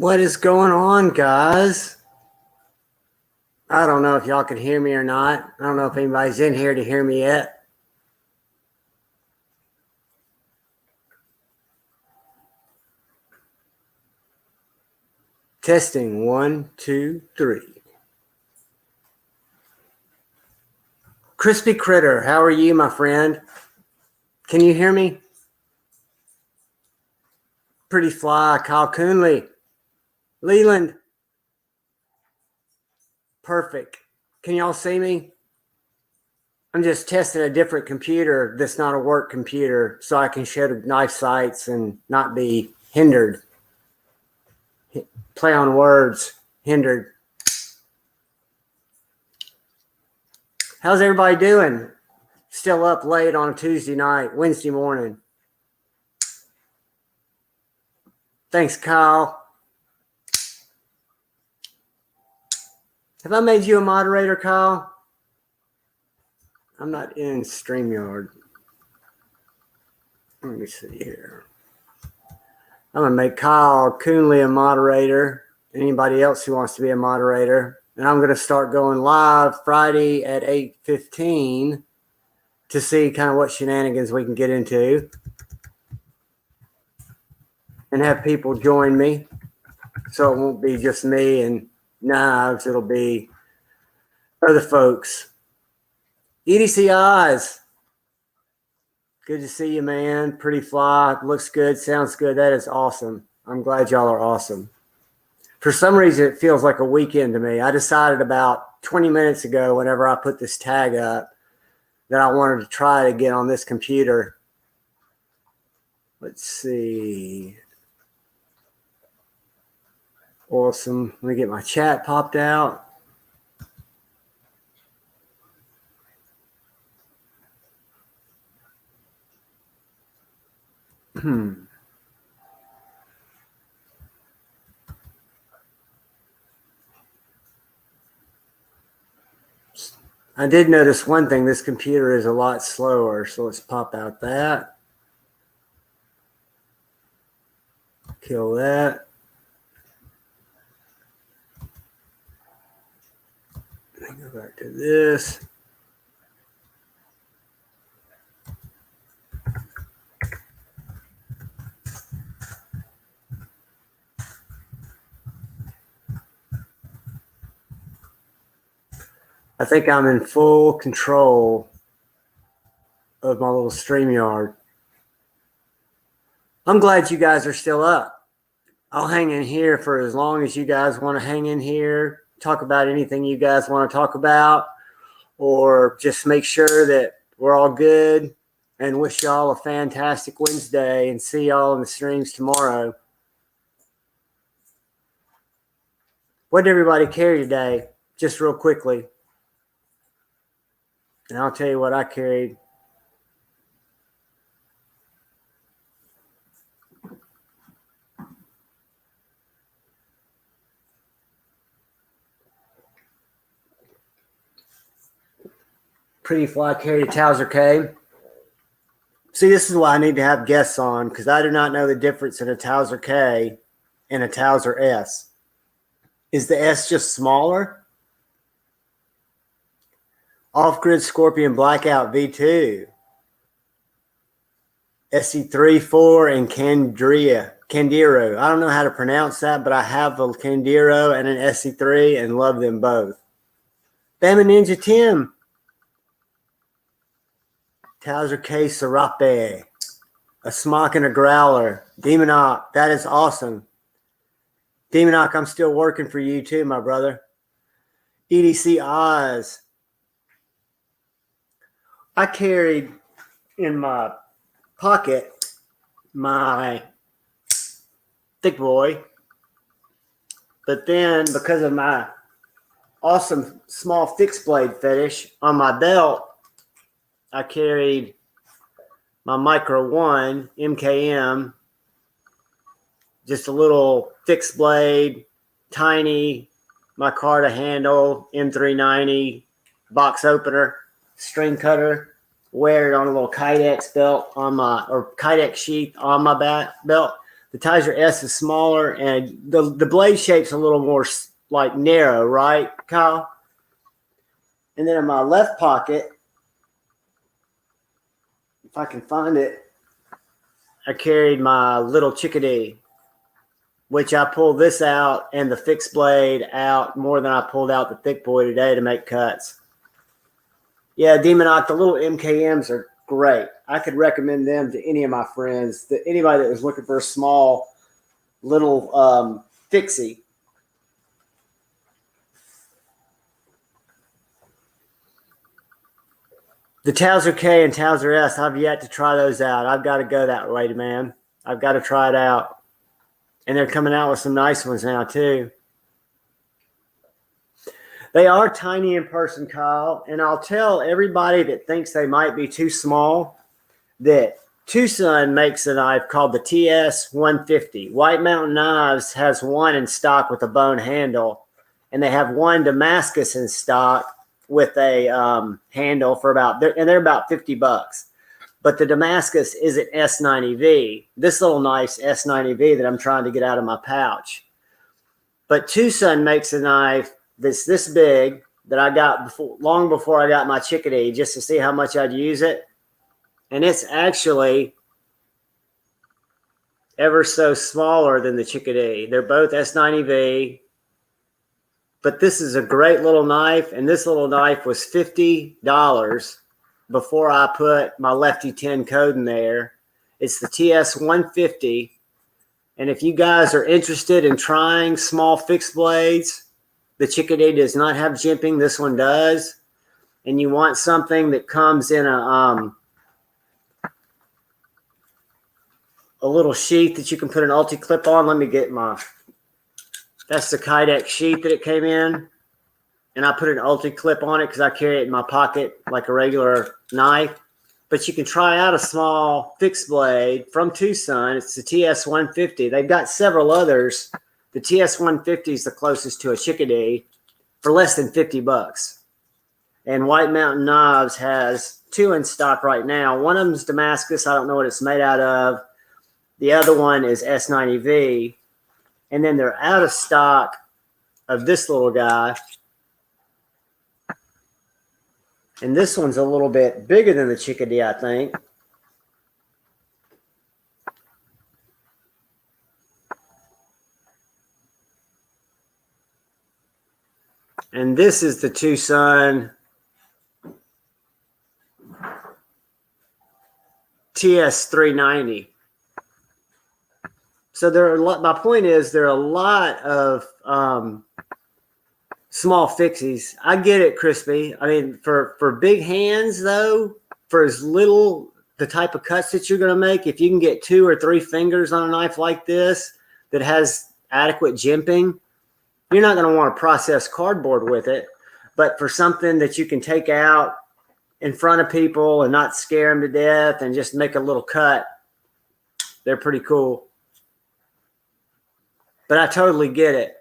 What is going on, guys? I don't know if y'all can hear me or not. I don't know if anybody's in here to hear me yet. Testing 1, 2, 3. Crispy Critter, how are you, my friend? Can you hear me? Pretty Fly, Kyle Coonley, Leland. Perfect. Can y'all see me? I'm just testing a different computer that's not a work computer so I can show nice sights and not be hindered. Play on words, hindered. How's everybody doing? Still up late on a Tuesday night, Wednesday morning. Thanks, Kyle. Have I made you a moderator, Kyle? I'm not in StreamYard. Let me see here. I'm going to make Kyle Coonley a moderator. Anybody else who wants to be a moderator. And I'm going to start going live Friday at 8:15 to see kind of what shenanigans we can get into. And have people join me. So it won't be just me and Knives. It'll be other folks. EDC Eyes. Good to see you, man. Pretty Fly. Looks good. Sounds good. That is awesome. I'm glad y'all are awesome. For some reason, it feels like a weekend to me. I decided about 20 minutes ago, whenever I put this tag up, that I wanted to try to get on this computer. Let's see. Awesome. Let me get my chat popped out. I did notice one thing. This computer is a lot slower, so let's pop out that. Kill that. Let me go back to this. I think I'm in full control of my little StreamYard. I'm glad you guys are still up. I'll hang in here for as long as you guys want to hang in here, talk about anything you guys want to talk about, or just make sure that we're all good and wish y'all a fantastic Wednesday and see y'all in the streams tomorrow. What did everybody carry today? Just real quickly. And I'll tell you what I carried. Pretty Fly carried a Towser K. See, this is why I need to have guests on, because I do not know the difference in a Towser K and a Towser S. Is the S just smaller? Off-Grid Scorpion Blackout V2. SC3, 4, and Candiro. I don't know how to pronounce that, but I have a Candiro and an SC3 and love them both. Bama Ninja Tim. Towser K Serape. A Smock and a Growler. Demonok. That is awesome. Demonok, I'm still working for you too, my brother. EDC Oz. I carried in my pocket my Thick Boy, but then because of my awesome small fixed blade fetish on my belt, I carried my Micro 1 MKM, just a little fixed blade, tiny micarta handle, M390 box opener, string cutter, wear it on a little Kydex belt on my, or Kydex sheath on my back belt. The Tizer S is smaller, and the blade shape's a little more like narrow, right, Kyle? And then in my left pocket, if I can find it, I carried my little Chickadee, which I pulled this out and the fixed blade out more than I pulled out the thick boy today to make cuts. Yeah, Demonoc, the little MKMs are great. I could recommend them to any of my friends, anybody that was looking for a small little fixie. The Towser K and Towser S, I've yet to try those out. I've got to go that way, man. I've got to try it out. And they're coming out with some nice ones now, too. They are tiny in person, Kyle. And I'll tell everybody that thinks they might be too small that Tucson makes a knife called the TS-150. White Mountain Knives has one in stock with a bone handle. And they have one Damascus in stock with a handle for they're about $50. But the Damascus is an S90V. This little knife's S90V that I'm trying to get out of my pouch. But Tucson makes a knife that's this big that I got long before I got my Chickadee, just to see how much I'd use it. And it's actually ever so smaller than the Chickadee. They're both S90V. But this is a great little knife, and this little knife was $50 before I put my Lefty 10 code in there. It's the TS-150, and if you guys are interested in trying small fixed blades, the Chickadee does not have jimping. This one does, and you want something that comes in a little sheath that you can put an ulti-clip on. Let me get that's the Kydex sheath that it came in. And I put an ulti-clip on it because I carry it in my pocket like a regular knife. But you can try out a small fixed blade from Tucson. It's the TS-150. They've got several others. The TS-150 is the closest to a Chickadee for less than $50. And White Mountain Knives has two in stock right now. One of them is Damascus. I don't know what it's made out of. The other one is S90V. And then they're out of stock of this little guy. And this one's a little bit bigger than the Chickadee, I think. And this is the Tucson TS-390. So there are my point is there are a lot of small fixies. I get it, Crispy. I mean, for big hands though, for as little the type of cuts that you're going to make, if you can get 2 or 3 fingers on a knife like this that has adequate jimping, you're not going to want to process cardboard with it. But for something that you can take out in front of people and not scare them to death and just make a little cut, they're pretty cool. But I totally get it.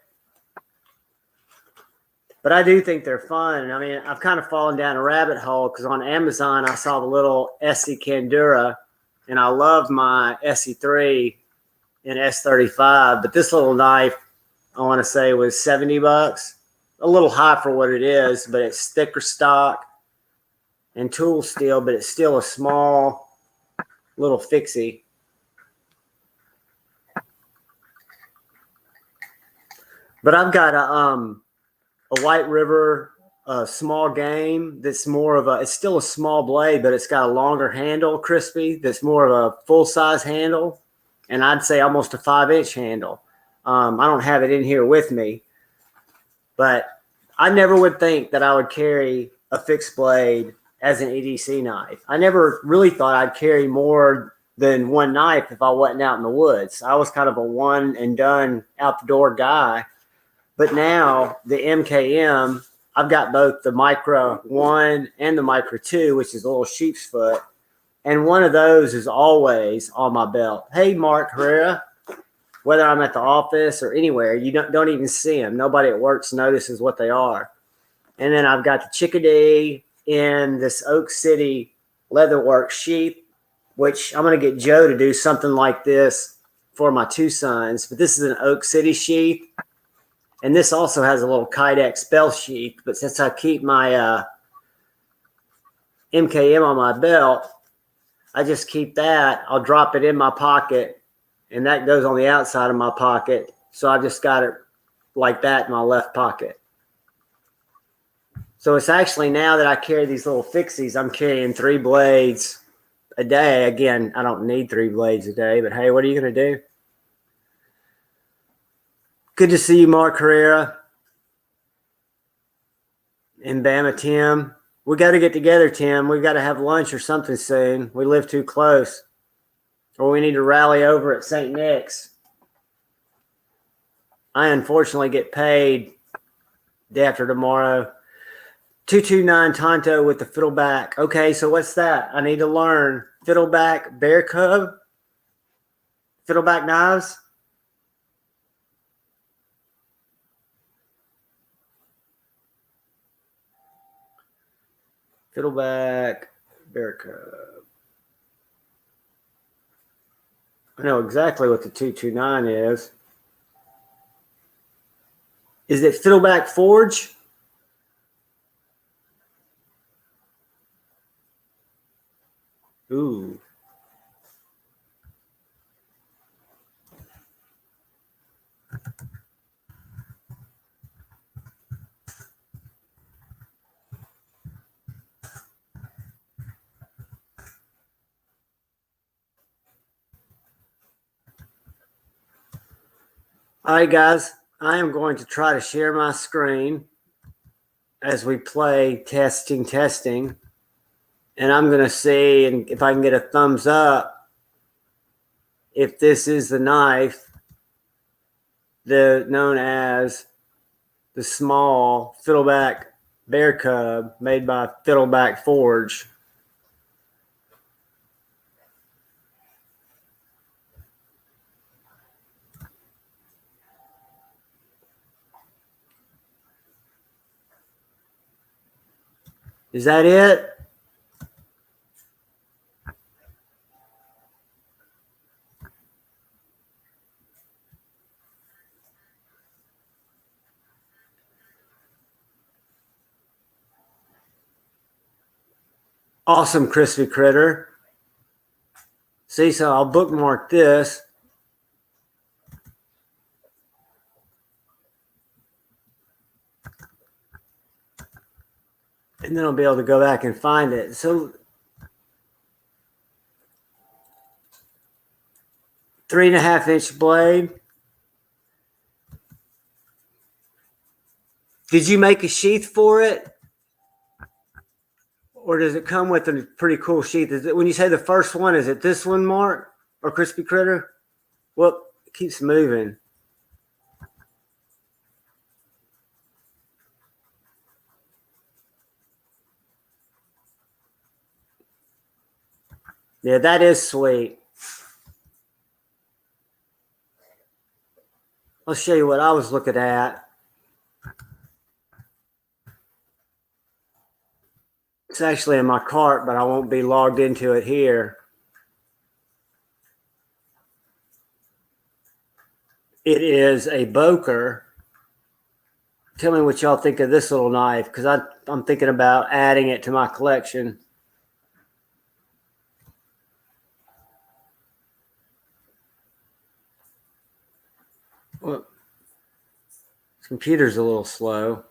But I do think they're fun. I mean, I've kind of fallen down a rabbit hole because on Amazon I saw the little Essie Candura, and I love my SE3 and S35. But this little knife, I want to say, was $70. A little high for what it is, but it's thicker stock and tool steel, but it's still a small little fixie. But I've got a White River small game that's more of it's still a small blade, but it's got a longer handle, Crispy, that's more of a full-size handle, and I'd say almost a 5-inch handle. I don't have it in here with me, but I never would think that I would carry a fixed blade as an EDC knife. I never really thought I'd carry more than one knife if I wasn't out in the woods. I was kind of a one-and-done out-the-door guy. But now the MKM, I've got both the Micro 1 and the Micro 2, which is a little sheep's foot. And one of those is always on my belt. Hey, Mark Herrera, whether I'm at the office or anywhere, you don't even see them. Nobody at work notices what they are. And then I've got the Chickadee in this Oak City Leatherwork sheath, which I'm going to get Joe to do something like this for my two sons, but this is an Oak City sheath. And this also has a little Kydex bell sheath, but since I keep my MKM on my belt, I just keep that. I'll drop it in my pocket, and that goes on the outside of my pocket. So I just got it like that in my left pocket. So it's actually, now that I carry these little fixies, I'm carrying 3 blades a day. Again, I don't need 3 blades a day, but hey, what are you going to do? Good to see you, Mark Herrera. And Bama Tim. We got to get together, Tim. We got to have lunch or something soon. We live too close. Or we need to rally over at St. Nick's. I unfortunately get paid day after tomorrow. 229 Tonto with the fiddleback. Okay, so what's that? I need to learn. Fiddleback bear cub? Fiddleback knives? Fiddleback bear cub. I know exactly what the 229 is. Is it Fiddleback Forge? Ooh. All right, guys. I am going to try to share my screen as we play testing. And I'm going to see if I can get a thumbs up if this is the knife known as the small Fiddleback bear cub made by Fiddleback Forge. Is that it? Awesome, Crispy Critter. See, so I'll bookmark this. And then I'll be able to go back and find it. So 3.5-inch blade. Did you make a sheath for it? Or does it come with a pretty cool sheath? Is it, when you say the first one, is it this one, Mark? Or Crispy Critter? Well, it keeps moving. Yeah, that is sweet. I'll show you what I was looking at. It's actually in my cart, but I won't be logged into it here. It is a Boker. Tell me what y'all think of this little knife, because I'm thinking about adding it to my collection. Well, this computer's a little slow.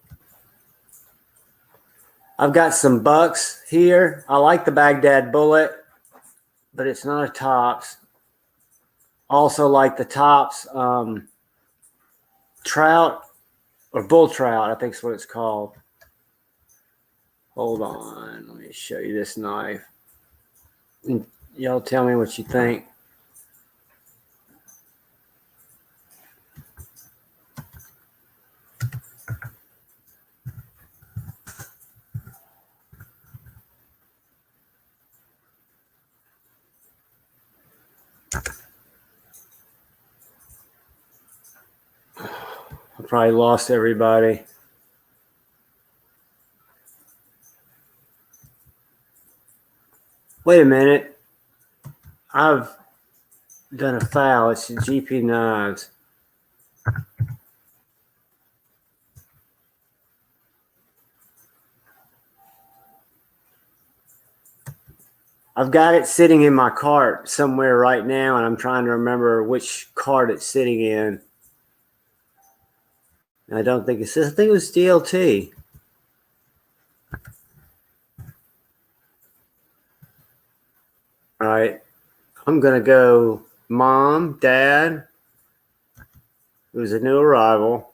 I've got some bucks here. I like the Baghdad bullet, but it's not a Tops. Also like the Tops trout or bull trout, I think is what it's called. Hold on, let me show you this knife. And y'all tell me what you think. I probably lost everybody. Wait a minute. done a foul. It's the GP Knives. I've got it sitting in my cart somewhere right now, and I'm trying to remember which cart it's sitting in. I don't think it's this. I think it was DLT. All right. I'm going to go Mom, Dad. It was a new arrival.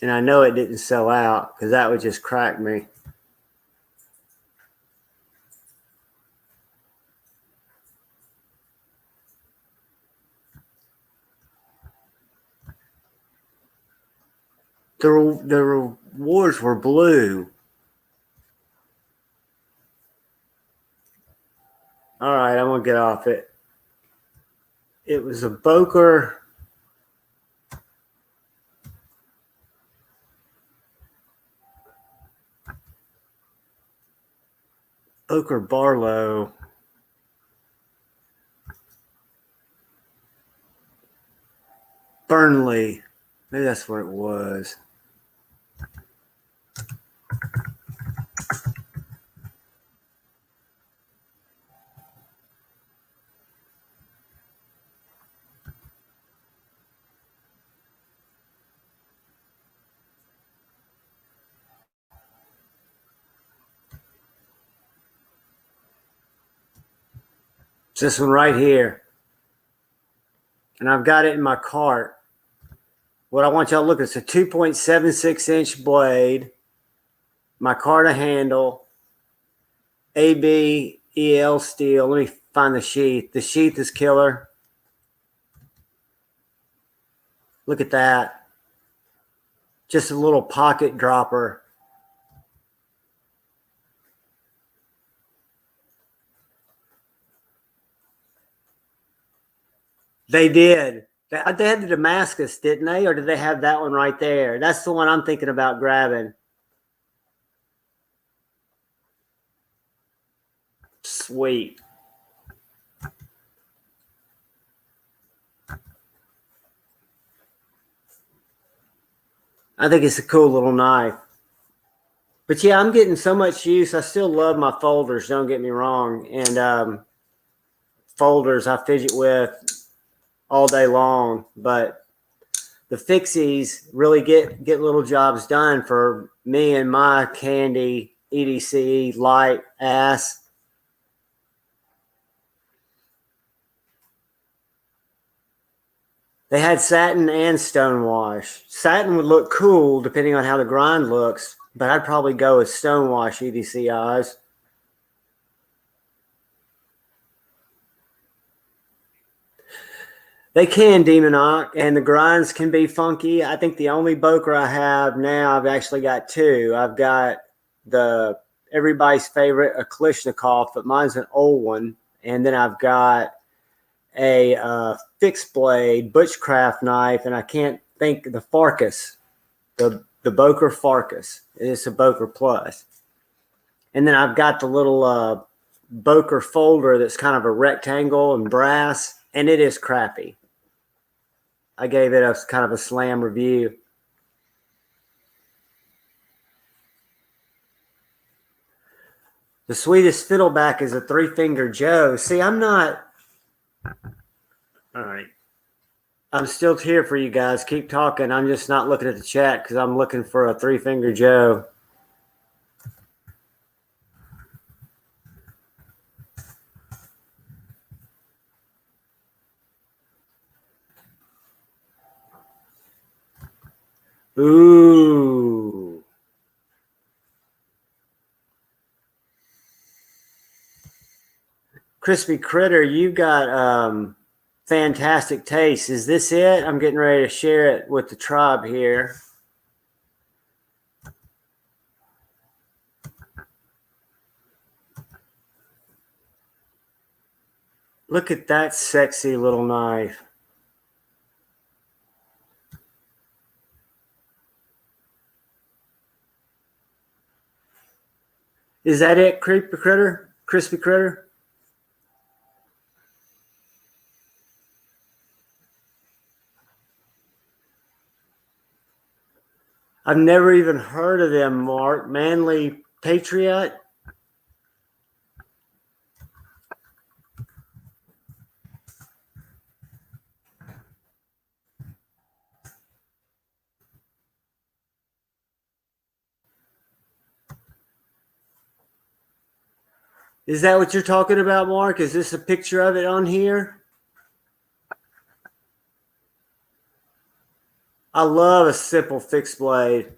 And I know it didn't sell out because that would just crack me. The rewards were blue. All right, I'm going to get off it. It was a Boker. Boker Barlow. Burnley. Maybe that's what it was. It's this one right here. And I've got it in my cart. What I want y'all to look at is a 2.76 inch blade, micarta handle, ABEL steel. Let me find the sheath. The sheath is killer. Look at that. Just a little pocket dropper. They did. They had the Damascus, didn't they? Or did they have that one right there? That's the one I'm thinking about grabbing. Sweet. I think it's a cool little knife. But yeah, I'm getting so much use. I still love my folders, don't get me wrong. And folders I fidget with all day long. But the fixies really get little jobs done for me and my candy EDC light ass. They had satin and stonewash. Satin would look cool depending on how the grind looks, but I'd probably go with stonewash EDC eyes. They can demonic, and the grinds can be funky. I think the only Boker I have now, I've actually got two. I've got the everybody's favorite, a Kalishnikov, but mine's an old one. And then I've got a fixed blade Butchcraft knife, and I can't think the Farkas, the Boker Farkas. It's a Boker Plus. And then I've got the little Boker folder that's kind of a rectangle and brass, and it is crappy. I gave it a kind of a slam review. The sweetest fiddleback is a Three-Finger Joe. See, I'm not. All right. I'm still here for you guys. Keep talking. I'm just not looking at the chat because I'm looking for a Three-Finger Joe. Ooh. Crispy Critter, you got fantastic taste. Is this it? I'm getting ready to share it with the tribe here. Look at that sexy little knife. Is that it, Crispy Critter? Crispy Critter? I've never even heard of them, Mark. Manly Patriot? Is that what you're talking about, Mark? Is this a picture of it on here? I love a simple fixed blade.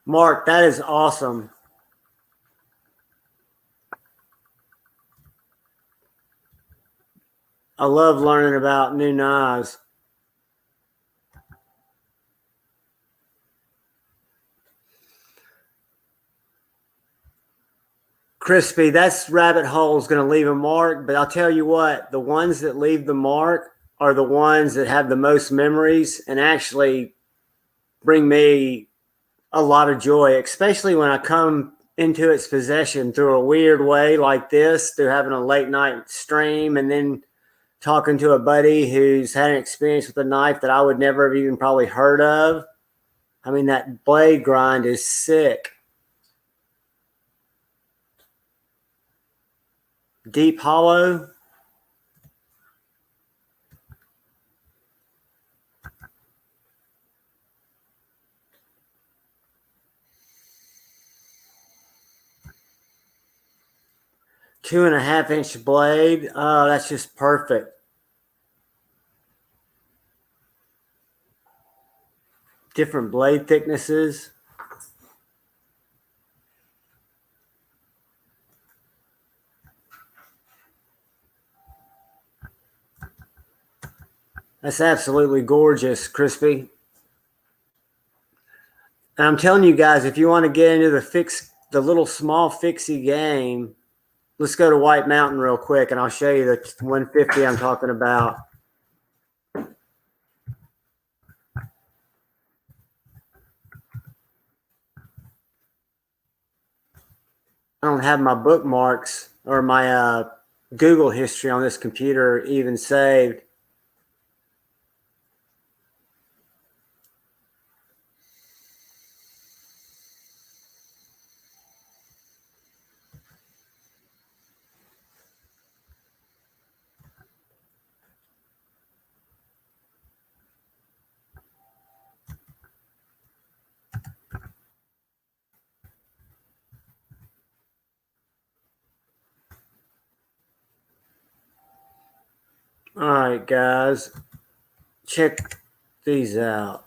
Mark, that is awesome. I love learning about new knives. Crispy, that's rabbit hole is going to leave a mark, but I'll tell you what, the ones that leave the mark are the ones that have the most memories and actually bring me a lot of joy, especially when I come into its possession through a weird way like this, through having a late night stream and then talking to a buddy who's had an experience with a knife that I would never have even probably heard of. I mean, that blade grind is sick. Deep hollow. Two and a half inch blade. Oh, that's just perfect. Different blade thicknesses. That's absolutely gorgeous, Crispy. And I'm telling you guys, if you want to get into the little small fixie game, let's go to White Mountain real quick and I'll show you the 150 I'm talking about. I don't have my bookmarks or my Google history on this computer even saved. All right, guys, check these out.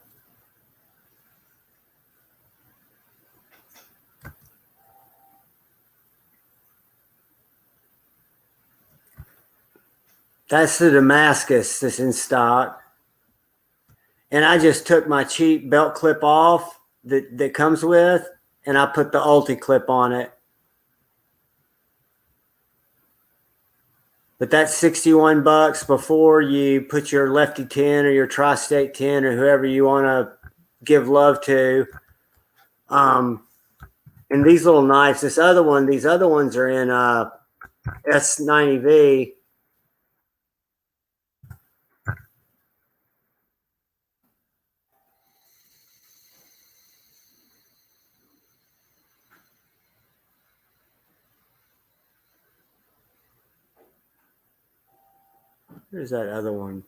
That's the Damascus that's in stock. And I just took my cheap belt clip off that comes with, and I put the Ulti clip on it. But that's 61 bucks before you put your Lefty 10 or your Tri-State 10 or whoever you want to give love to. And these little knives, these other ones are in S90V. Here's that other one.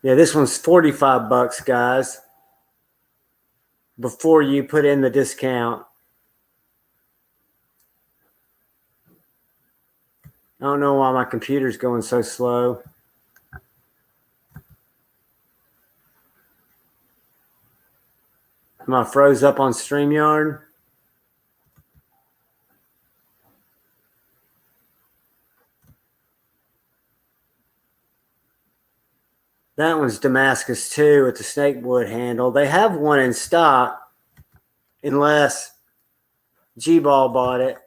Yeah, this one's 45 bucks, guys, before you put in the discount. I don't know why my computer's going so slow. Am I froze up on StreamYard? That one's Damascus too with the snakewood handle. They have one in stock, unless G-Ball bought it.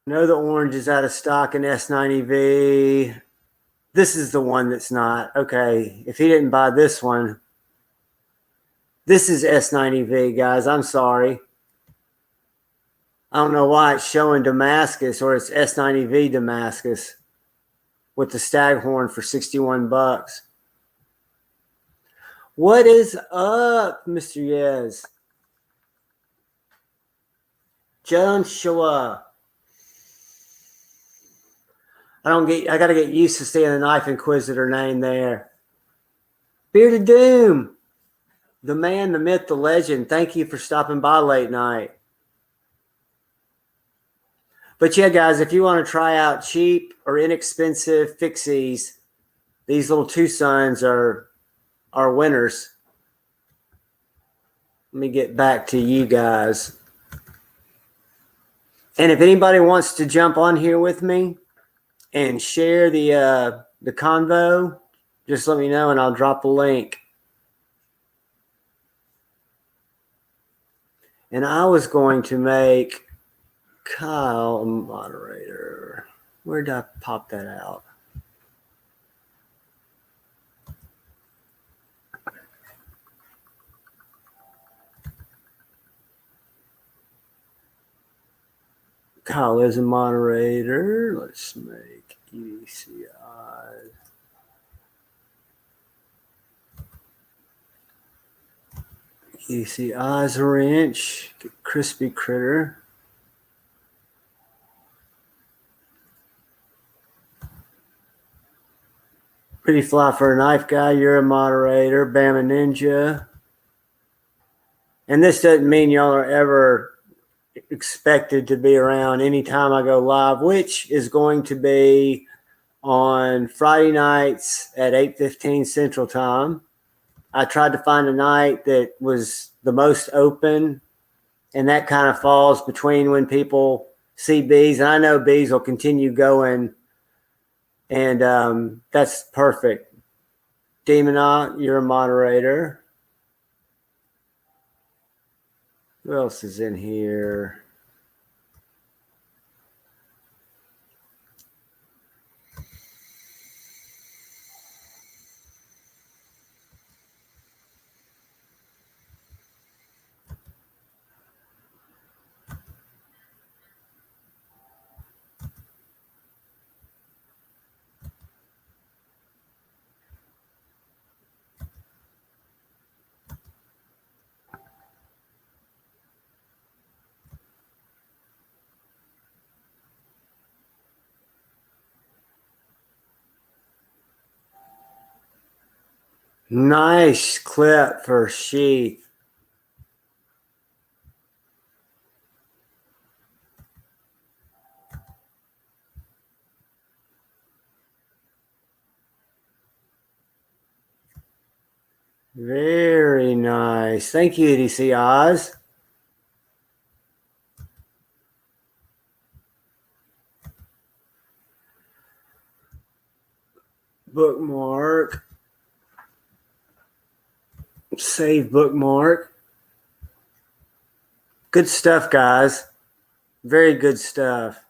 know the orange is out of stock in S90V. This is the one that's not. Okay, if he didn't buy this one, this is S90V, guys. I'm sorry. I don't know why it's showing Damascus, or it's S90V Damascus with the Staghorn for 61 bucks. What is up, Mr. Yez? Joshua. I gotta get used to seeing the Knife Inquisitor name there. Bearded Doom. The man, the myth, the legend. Thank you for stopping by late night. But yeah, guys, if you want to try out cheap or inexpensive fixies, these little Tucsons are winners. Let me get back to you guys. And if anybody wants to jump on here with me and share the convo, just let me know and I'll drop the link. And I was going to make Kyle a moderator. Where did I pop that out? Kyle is a moderator. Let's make ECI. ECI's a wrench. Get crispy critter. Pretty fly for a knife guy. You're a moderator. Bama Ninja. And this doesn't mean y'all are ever expected to be around anytime I go live, which is going to be on Friday nights at 8:15 Central Time. I tried to find a night that was the most open, and that kind of falls between when people see bees. And I know bees will continue going, and that's perfect. Demonot, you're a moderator. Who else is in here? Nice clip for sheath. Very nice. Thank you, EDC Oz. Bookmark. Save bookmark. Good stuff, guys. Very good stuff.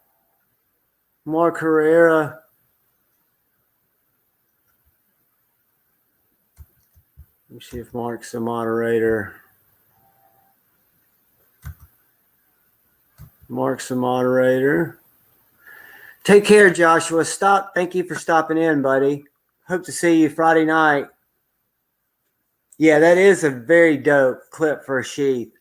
Mark Herrera. Let me see if Mark's a moderator. Mark's a moderator. Take care, Joshua. Thank you for stopping in, buddy. Hope to see you Friday night. Yeah, that is a very dope clip for a sheath.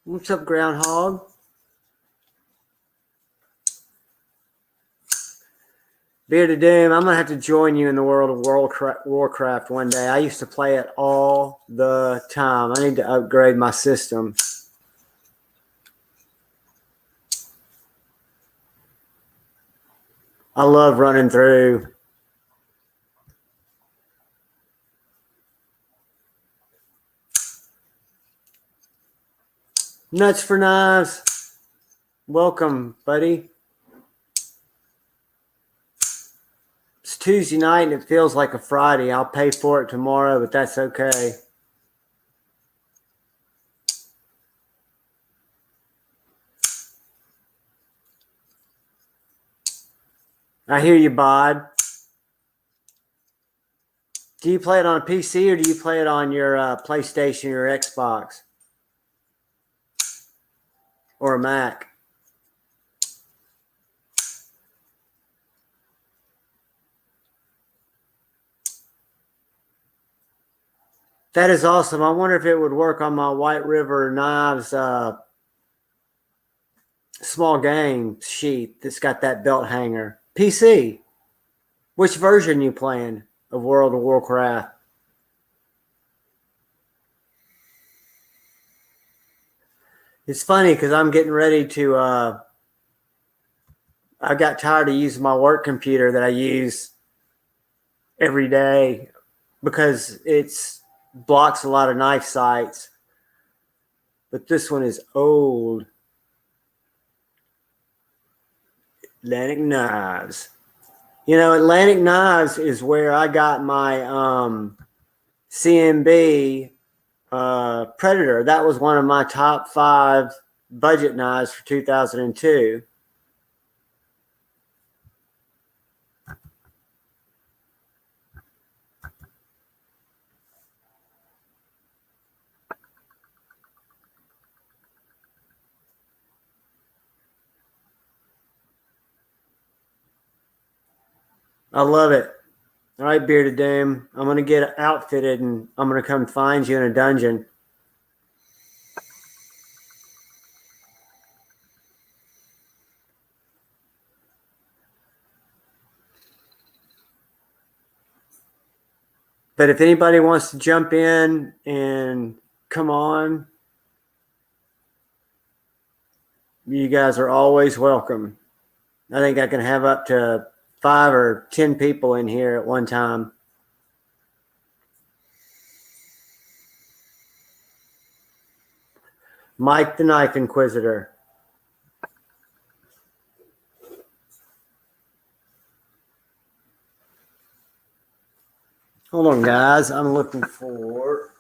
What's up, Groundhog? Bearded Doom, I'm going to have to join you in the world of Warcraft one day. I used to play it all the time. I need to upgrade my system. I love running through. Nuts for Knives. Welcome, buddy. Tuesday night and it feels like a Friday. I'll pay for it tomorrow, but that's okay. I hear you, Bod. Do you play it on a PC or do you play it on your PlayStation or Xbox? Or a Mac? That is awesome. I wonder if it would work on my White River Knives small game sheet that's got that belt hanger. PC. Which version you playing of World of Warcraft? It's funny because I'm getting ready to I got tired of using my work computer that I use every day because it's blocks a lot of knife sites. But this one is old. Atlantic Knives. You know, Atlantic Knives is where I got my CMB Predator. That was one of my top 5 budget knives for 2002. I love it. All right, Bearded Doom. I'm going to get outfitted and I'm going to come find you in a dungeon. But if anybody wants to jump in and come on, you guys are always welcome. I think I can have up to 5 or 10 people in here at one time. Mike the Knife Inquisitor. Hold on, guys. I'm looking for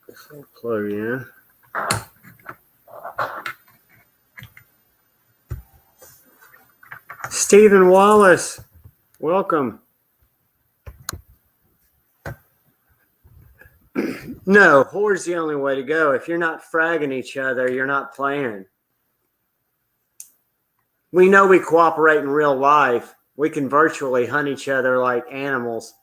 this little plug in. Stephen Wallace, welcome. No, Horde's the only way to go. If you're not fragging each other, you're not playing. We know we cooperate in real life. We can virtually hunt each other like animals.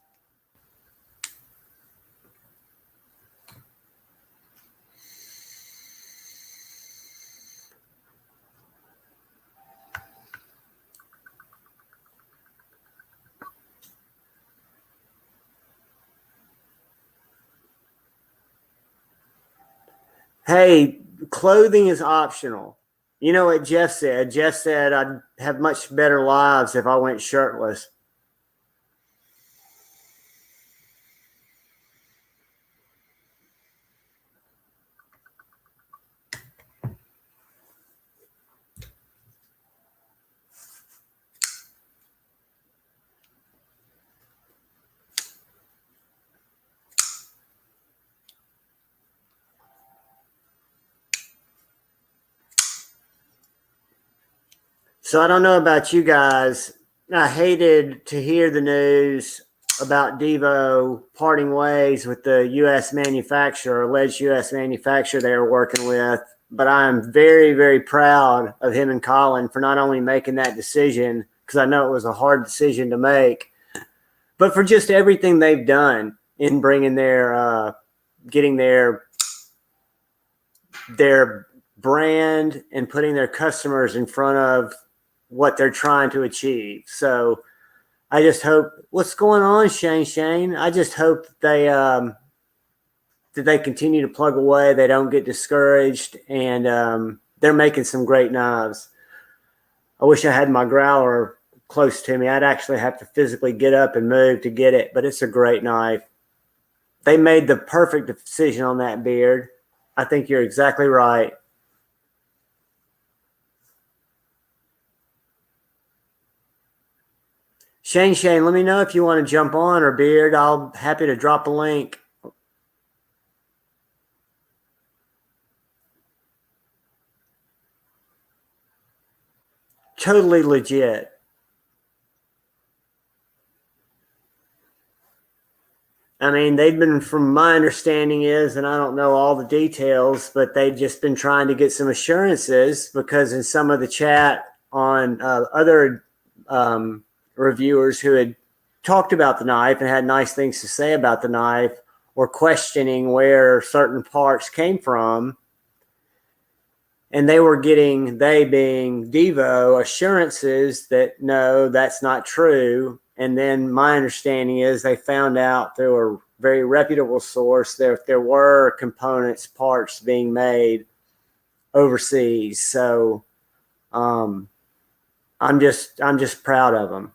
Hey, clothing is optional. You know what Jeff said? Jeff said I'd have much better lives if I went shirtless. So I don't know about you guys. I hated to hear the news about Devo parting ways with the U.S. manufacturer, alleged U.S. manufacturer they were working with. But I'm very, very proud of him and Colin for not only making that decision, because I know it was a hard decision to make, but for just everything they've done in bringing their, getting their brand and putting their customers in front of what they're trying to achieve. So I just hope, what's going on, Shane? I just hope that they continue to plug away. They don't get discouraged, and they're making some great knives. I wish I had my growler close to me. I'd actually have to physically get up and move to get it, but it's a great knife. They made the perfect decision on that, Beard. I think you're exactly right. Shane, let me know if you want to jump on, or Beard. I'll happy to drop a link. Totally legit. I mean, they've been, from my understanding is, and I don't know all the details, but they've just been trying to get some assurances, because in some of the chat on other reviewers who had talked about the knife and had nice things to say about the knife were questioning where certain parts came from. And they were getting, they being Devo, assurances that no, that's not true. And then my understanding is they found out through a very reputable source that there were components, parts being made overseas. So I'm just proud of them.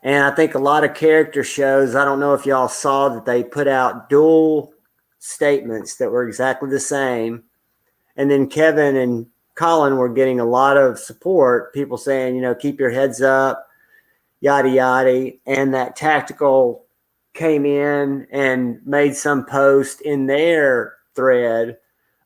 And I think a lot of character shows, I don't know if y'all saw that they put out dual statements that were exactly the same. And then Kevin and Colin were getting a lot of support, people saying, you know, keep your heads up, yada, yada. And that Tactical came in and made some post in their thread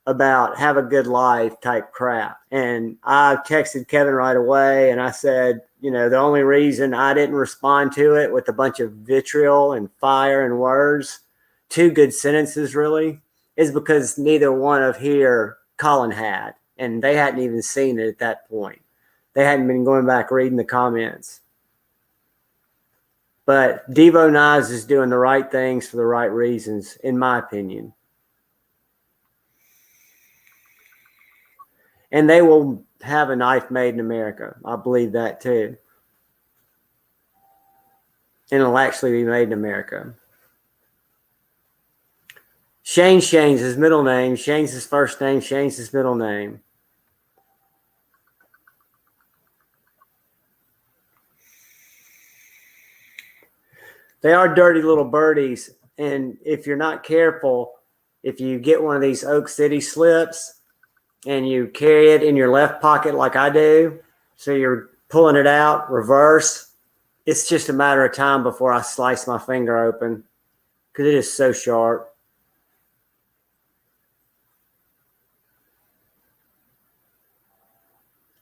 about have a good life type crap. And I texted Kevin right away and I said, you know, the only reason I didn't respond to it with a bunch of vitriol and fire and words, 2 good sentences really, is because neither one of here Colin had, and they hadn't even seen it at that point. They hadn't been going back reading the comments. But Devo Knives is doing the right things for the right reasons, in my opinion. And they will have a knife made in America. I believe that too. And it'll actually be made in America. Shane's his middle name. Shane's his first name. Shane's his middle name. They are dirty little birdies. And if you're not careful, if you get one of these Oak City slips and you carry it in your left pocket like I do, so you're pulling it out reverse, it's just a matter of time before I slice my finger open, because it is so sharp.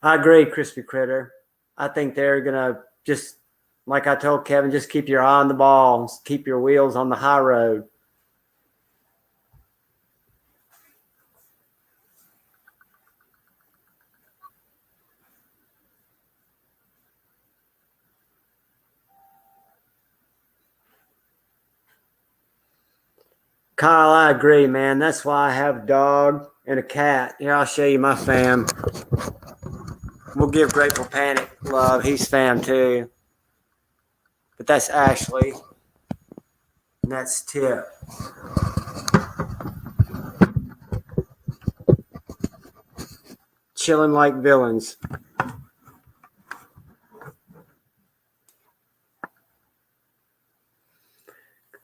I agree, Crispy Critter. I think they're going to just, like I told Kevin, just keep your eye on the ball, keep your wheels on the high road. Kyle, I agree, man. That's why I have a dog and a cat. Here, I'll show you my fam. We'll give Grateful Panic love. He's fam too. But that's Ashley. And that's Tip. Chilling like villains.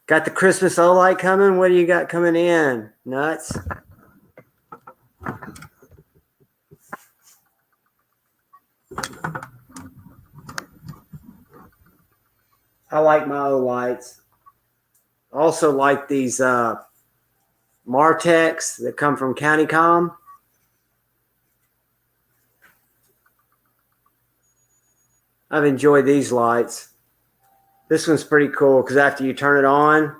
Got the Christmas Olight coming? What do you got coming in? Nuts? I like my Olights. Also like these Martex that come from Countycom. I've enjoyed these lights. This one's pretty cool because after you turn it on,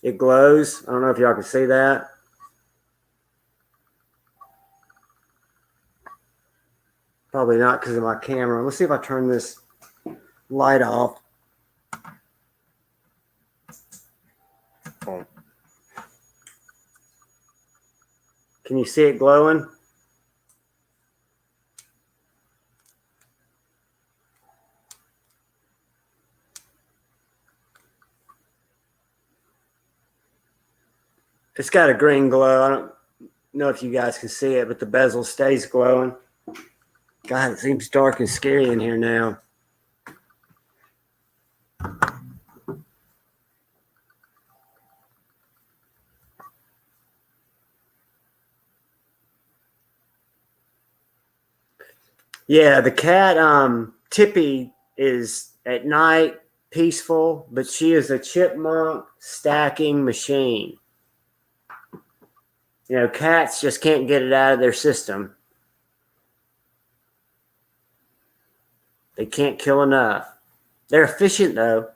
it glows. I don't know if y'all can see that. Probably not because of my camera. Let's see if I turn this light off. Can you see it glowing? It's got a green glow. I don't know if you guys can see it, but the bezel stays glowing. God, it seems dark and scary in here now. Yeah, the cat, Tippy, is at night peaceful, but she is a chipmunk stacking machine. You know, cats just can't get it out of their system. They can't kill enough. They're efficient, though.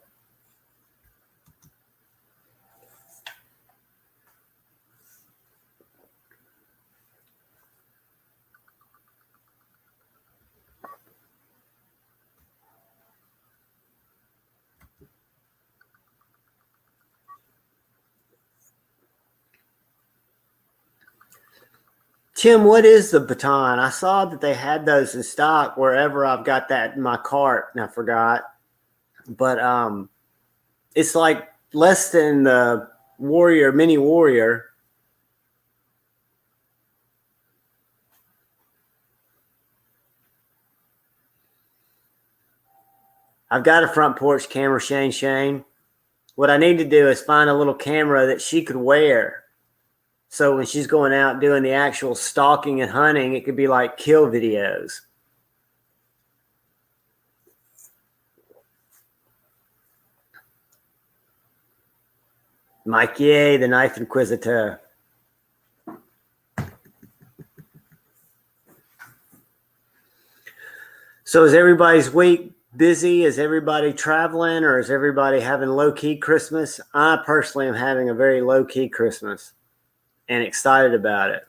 Tim, what is the baton? I saw that they had those in stock wherever I've got that in my cart, and I forgot. But it's like less than the Warrior, Mini Warrior. I've got a front porch camera, Shane. What I need to do is find a little camera that she could wear. So when she's going out doing the actual stalking and hunting, it could be like kill videos. Mike Ye, the Knife Inquisitor. So is everybody's week busy? Is everybody traveling, or is everybody having low-key Christmas? I personally am having a very low-key Christmas and excited about it.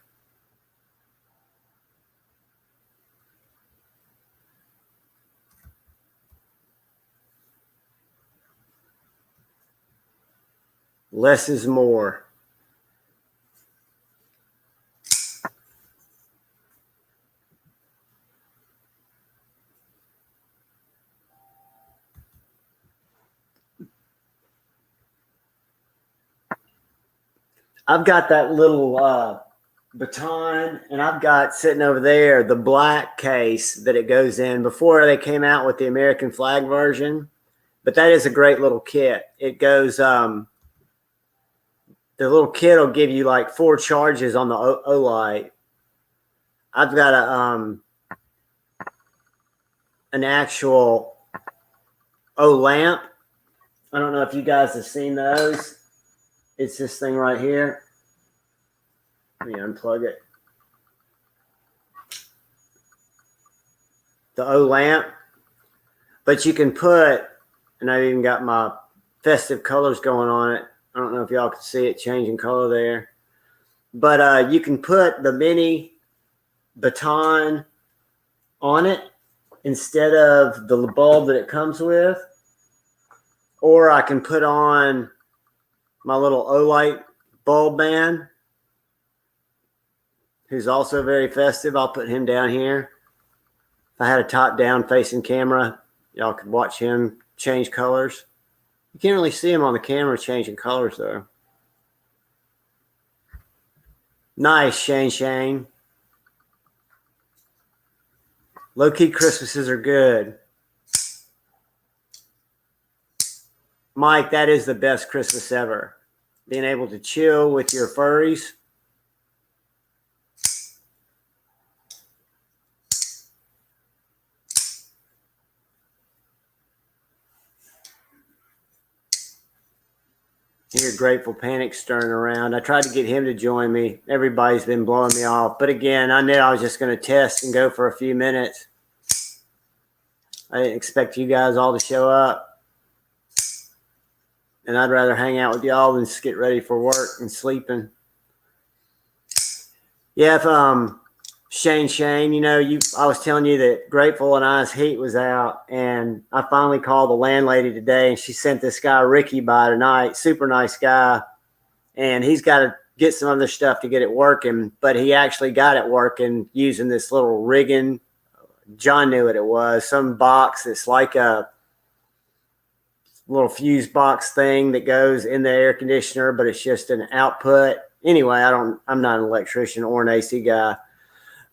Less is more. I've got that little baton, and I've got sitting over there the black case that it goes in before they came out with the American flag version. But that is a great little kit. It goes, the little kit will give you like 4 charges on the Olight. I've got an actual lamp. I don't know if you guys have seen those. It's this thing right here. Let me unplug it. The lamp. But you can put, and I've even got my festive colors going on it. I don't know if y'all can see it changing color there. But you can put the mini baton on it instead of the bulb that it comes with. Or I can put on my little Olight bulb man, who's also very festive. I'll put him down here. If I had a top-down facing camera, y'all could watch him change colors. You can't really see him on the camera changing colors, though. Nice, Shane. Low-key Christmases are good. Mike, that is the best Christmas ever. Being able to chill with your furries. Hear Grateful Panic stirring around. I tried to get him to join me. Everybody's been blowing me off. But again, I knew I was just going to test and go for a few minutes. I didn't expect you guys all to show up. And I'd rather hang out with y'all than just get ready for work and sleeping. Yeah, if Shane, you know, I was telling you that Grateful and I's heat was out, and I finally called the landlady today, and she sent this guy Ricky by tonight, super nice guy, and he's got to get some other stuff to get it working, but he actually got it working using this little rigging. John knew what it was, some box that's like a little fuse box thing that goes in the air conditioner, but it's just an output. Anyway, I'm not an electrician or an AC guy,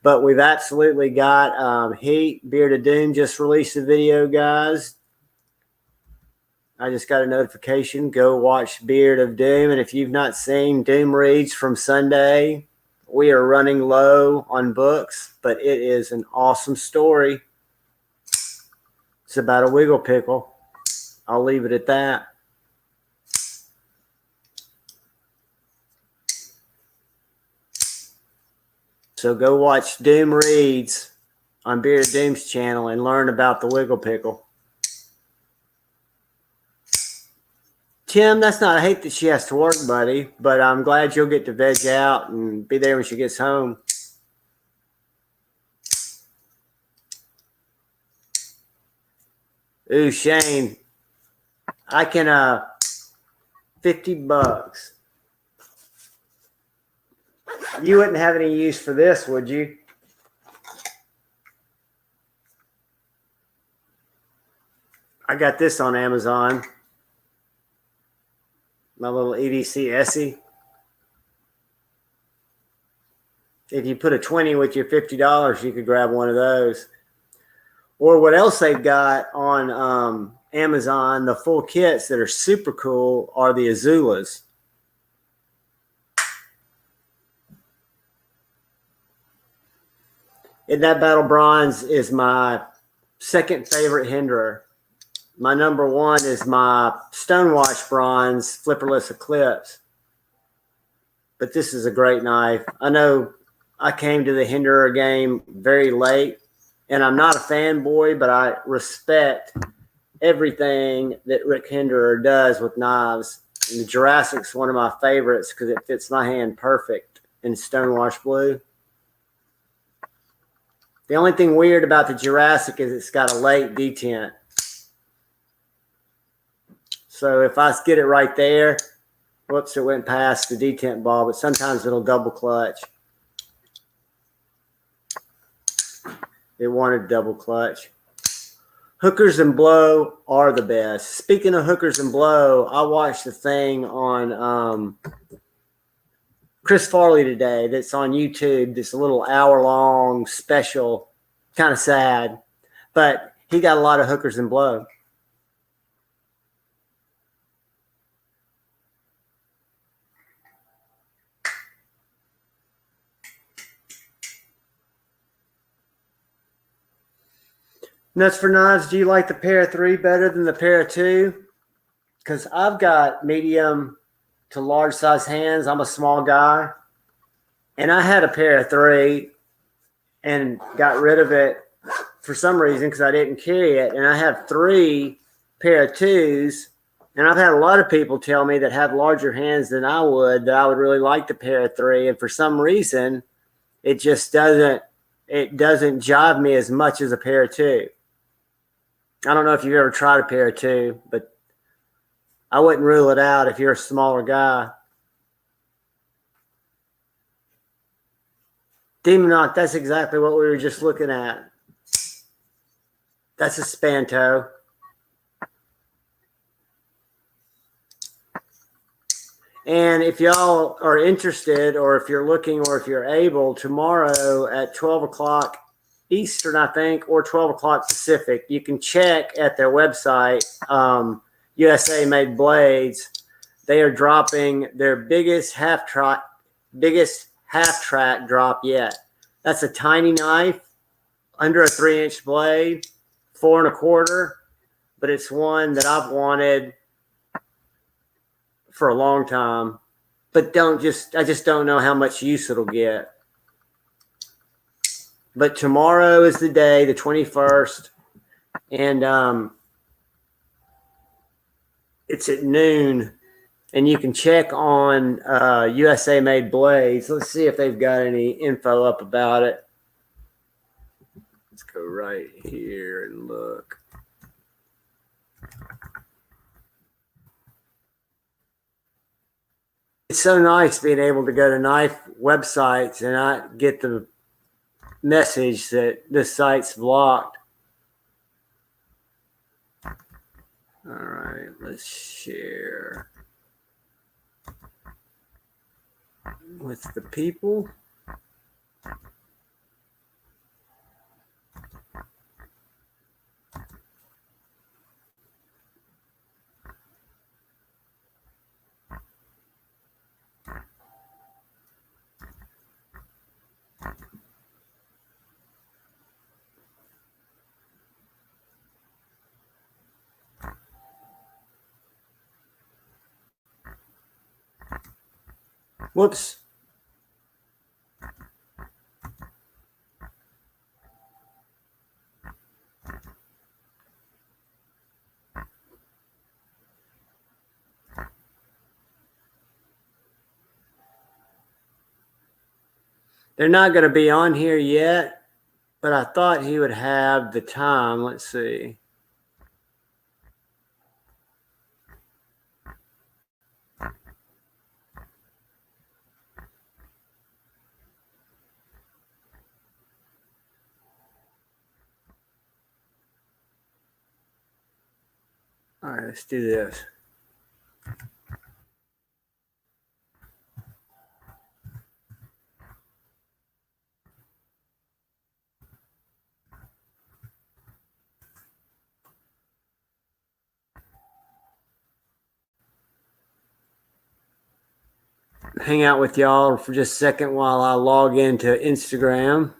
but we've absolutely got heat. Beard of Doom just released a video, guys. I just got a notification. Go watch Beard of Doom. And if you've not seen Doom Reads from Sunday we are running low on books, but it is an awesome story. It's about a wiggle pickle. I'll leave it at that. So go watch Doom Reads on Bearded Doom's channel and learn about the wiggle pickle. Tim, that's not, I hate that she has to work, buddy, but I'm glad you'll get to veg out and be there when she gets home. Ooh, Shane, I can, $50. You wouldn't have any use for this, would you? I got this on Amazon. My little EDC Essie. If you put a 20 with your $50, you could grab one of those. Or what else they've got on Amazon, the full kits that are super cool are the Azulas. And that Battle Bronze is my second favorite Hinderer. My number one is my Stonewash Bronze Flipperless Eclipse. But this is a great knife. I know I came to the Hinderer game very late, and I'm not a fanboy, but I respect everything that Rick Hinderer does with knives. And the Jurassic's one of my favorites because it fits my hand perfect in Stonewash Blue. The only thing weird about the Jurassic is it's got a late detent. So if I get it right there, whoops, it went past the detent ball, but sometimes it'll double clutch. It wanted double clutch. Hookers and blow are the best. Speaking of hookers and blow, I watched the thing on Chris Farley today that's on YouTube. This little hour-long special, kind of sad, but he got a lot of hookers and blow. Nuts for Knives, do you like the pair of 3 better than the pair of 2? Because I've got medium to large size hands. I'm a small guy. And I had a pair of 3 and got rid of it for some reason because I didn't carry it. And I have 3 pair of 2s. And I've had a lot of people tell me that have larger hands than I would that I would really like the pair of 3. And for some reason, it just doesn't jive me as much as a pair of 2. I don't know if you've ever tried a pair of 2, but I wouldn't rule it out if you're a smaller guy. Demonoc, that's exactly what we were just looking at. That's a Spanto. And if y'all are interested, or if you're looking, or if you're able, tomorrow at 12 o'clock Eastern, I think, or 12 o'clock Pacific, you can check at their website, USA Made Blades. They are dropping their biggest half track drop yet. That's a tiny knife, under a 3-inch blade, 4 1/4, but it's one that I've wanted for a long time, but I just don't know how much use it'll get. But tomorrow is the day, the 21st, and it's at noon, and you can check on USA Made Blades. Let's see if they've got any info up about it. Let's go right here and look. It's so nice being able to go to knife websites and not get the message that this site's blocked. All right, let's share with the people. Whoops. They're not going to be on here yet, but I thought he would have the time. Let's see. All right, let's do this. Hang out with y'all for just a second while I log into Instagram.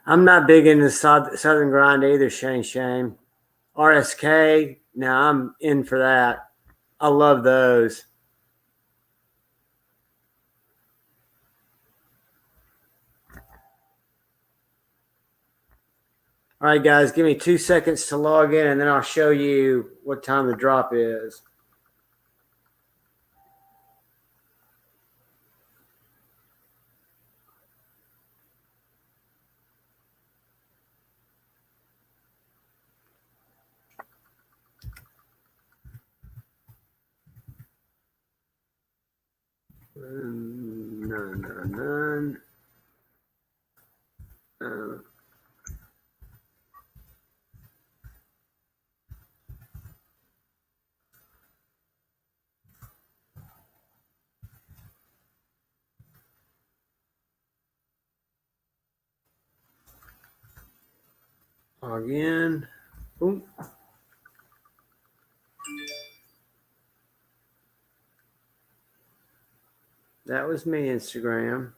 I'm not big into Southern Grind either, Shane. RSK, now I'm in for that. I love those. All right, guys, give me 2 seconds to log in, and then I'll show you what time the drop is. None. Log in. Boom. That was me, Instagram.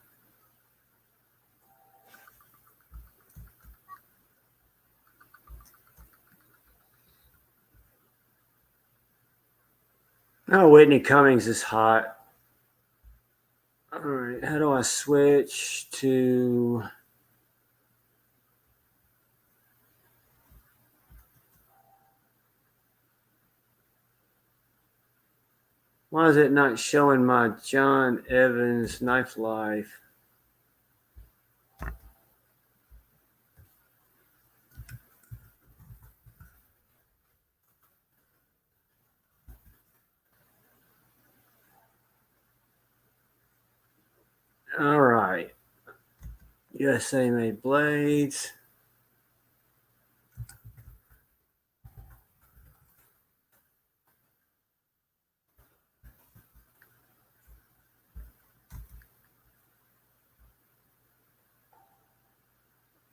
Oh, Whitney Cummings is hot. All right, how do I switch to... Why is it not showing my John Evans Knife Life? All right. USA Made Blades.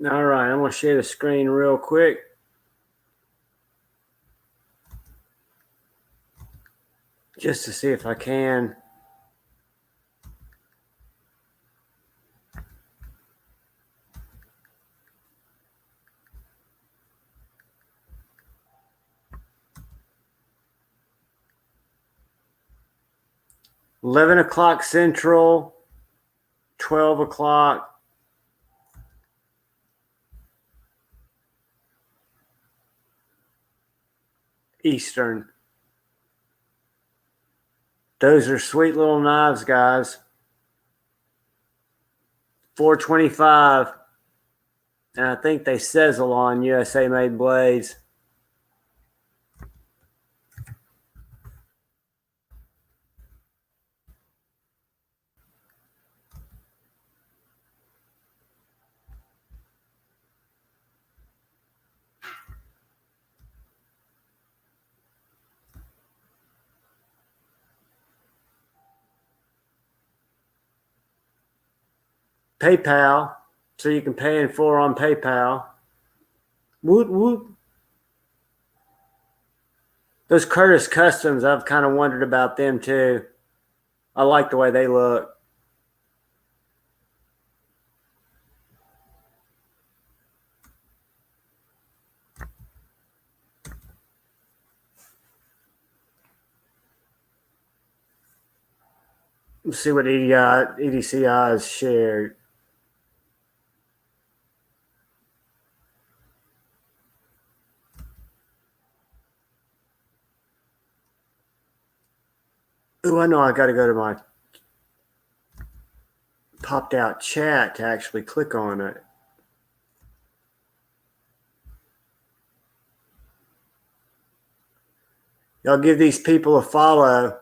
All right, I'm going to share the screen real quick. Just to see if I can. $11 Central, 12 Eastern. Those are sweet little knives, guys. $4.25. And I think they sizzle on USA Made Blades. PayPal, so you can pay in full on PayPal. Woot woot. Those Curtis Customs, I've kind of wondered about them too. I like the way they look. Let's see what EDCI has shared. Oh, I know I got to go to my popped out chat to actually click on it. Y'all give these people a follow.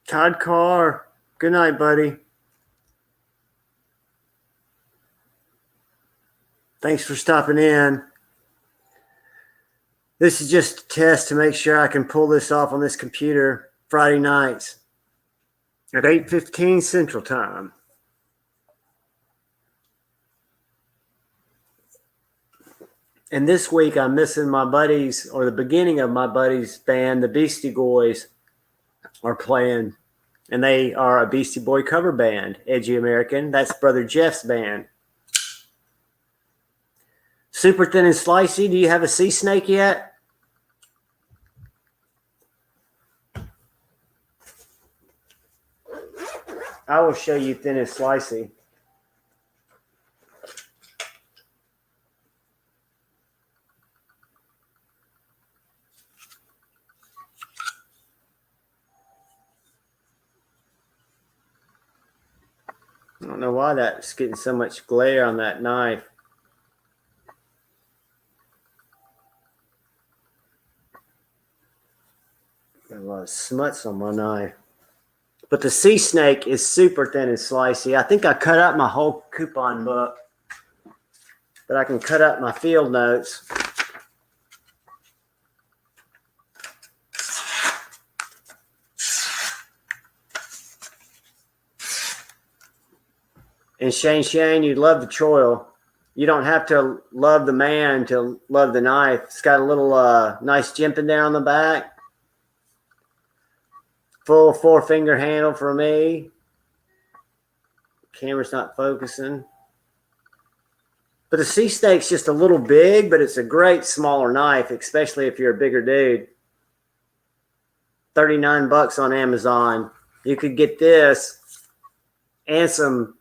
Todd Carr, good night, buddy. Thanks for stopping in. This is just a test to make sure I can pull this off on this computer Friday nights at 8:15 Central Time. And this week I'm missing my buddies, or the beginning of my buddies' band, the Beastie Boys, are playing. And they are a Beastie Boy cover band, Edgy American. That's Brother Jeff's band. Super Thin and Slicey, do you have a sea snake yet? I will show you Thin and Slicey. I don't know why that's getting so much glare on that knife. Got a lot of smuts on my knife. But the sea snake is super thin and slicey. I think I cut up my whole coupon book, but I can cut up my field notes. And Shane, you love the choil. You don't have to love the man to love the knife. It's got a little nice jimping down the back. Full 4-finger handle for me. Camera's not focusing. But the sea snake's just a little big, but it's a great smaller knife, especially if you're a bigger dude. $39 on Amazon. You could get this and some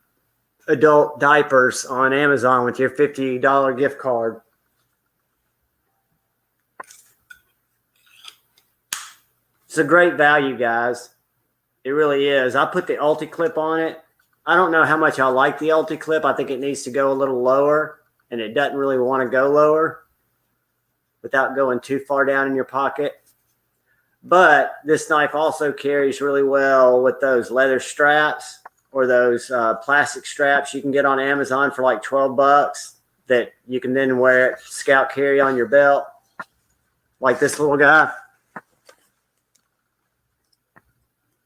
adult diapers on Amazon with your $50 gift card. It's a great value, guys. It really is. I put the Ulti-Clip on it. I don't know how much I like the Ulti-Clip. I think it needs to go a little lower, and it doesn't really want to go lower without going too far down in your pocket. But this knife also carries really well with those leather straps or those plastic straps you can get on Amazon for like $12 that you can then wear it, scout carry on your belt, like this little guy.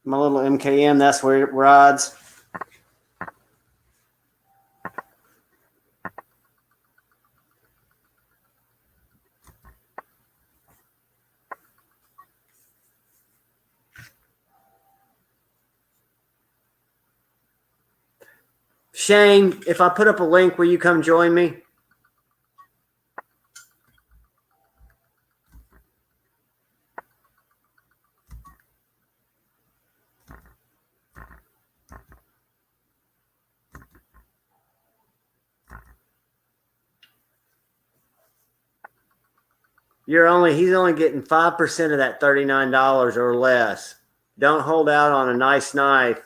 My little MKM, that's where it rides. Shane, if I put up a link, will you come join me? He's only getting 5% of that $39 or less. Don't hold out on a nice knife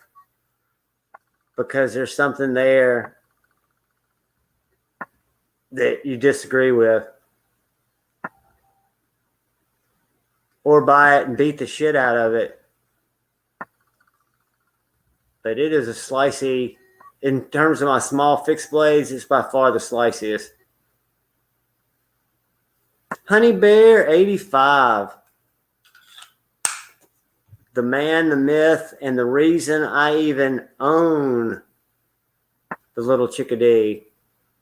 because there's something there that you disagree with. Or buy it and beat the shit out of it. But it is a slicey. In terms of my small fixed blades, it's by far the sliciest. Honey Bear 85. The man, the myth, and the reason I even own the little chickadee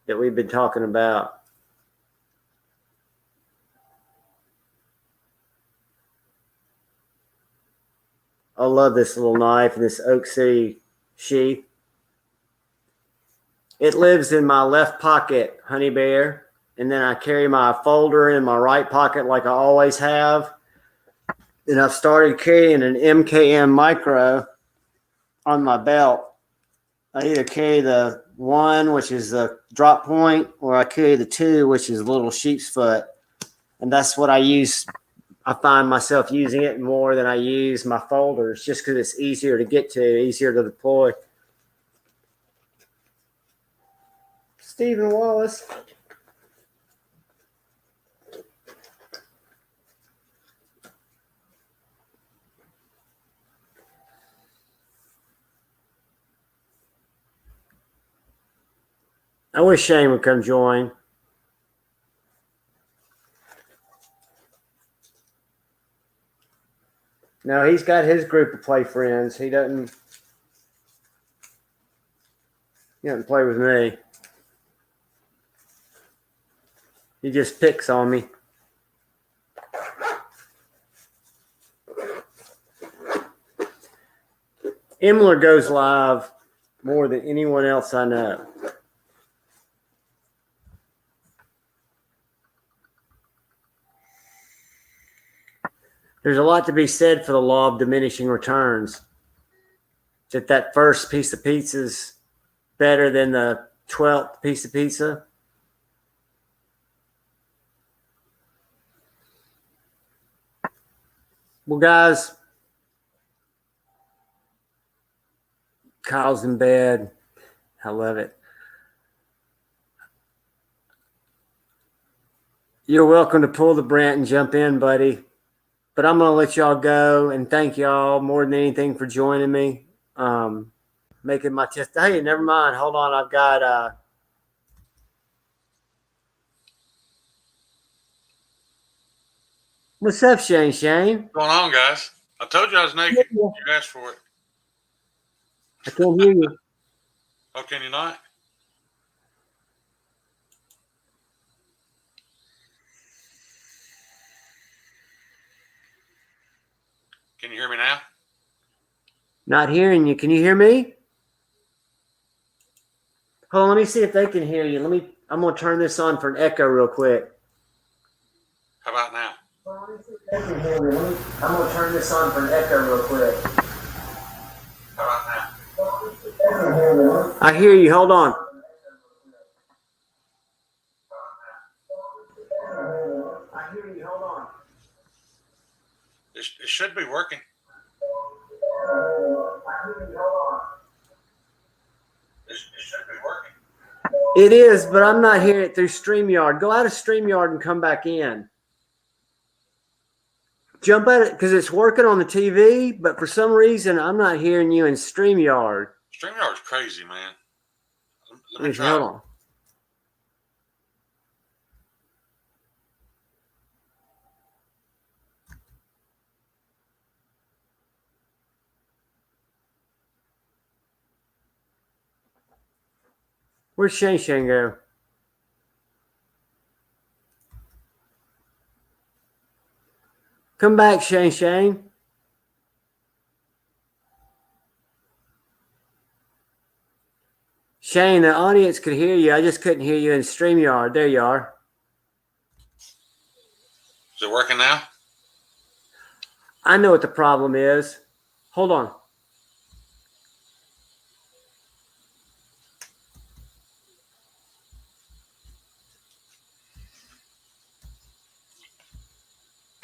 that we've been talking about. I love this little knife and this Oak City sheath. It lives in my left pocket, Honey Bear, and then I carry my folder in my right pocket like I always have. And I've started carrying an MKM Micro on my belt. I either carry the 1, which is the drop point, or I carry the 2, which is a little sheep's foot. And that's what I use. I find myself using it more than I use my folders just because it's easier to get to, easier to deploy. Stephen Wallace. I wish Shane would come join. No, he's got his group of play friends. He doesn't play with me. He just picks on me. Imler goes live more than anyone else I know. There's a lot to be said for the law of diminishing returns. That first piece of pizza is better than the 12th piece of pizza. Well, guys, Kyle's in bed. I love it. You're welcome to pull the Brent and jump in, buddy. But I'm going to let y'all go and thank y'all more than anything for joining me. Making my test. Hey, never mind. Hold on. I've got what's up, Shane? What's going on, guys? I told you I was naked. You asked for it. I can't hear you. Oh, can you not? Can you hear me now? Not hearing you. Can you hear me? Hold on, let me see if they can hear you. I'm gonna turn this on for an echo real quick. How about now? I'm gonna turn this on for an echo real quick. How about now? I hear you. Hold on. I hear you. Hold on. It should be working. It should be working. It is, but I'm not hearing it through StreamYard. Go out of StreamYard and come back in. Jump at it because it's working on the TV, but for some reason I'm not hearing you in StreamYard. StreamYard's crazy, man. Let me try. Hold on. Where's Shane go? Come back, Shane. Shane, the audience could hear you. I just couldn't hear you in StreamYard. There you are. Is it working now? I know what the problem is. Hold on.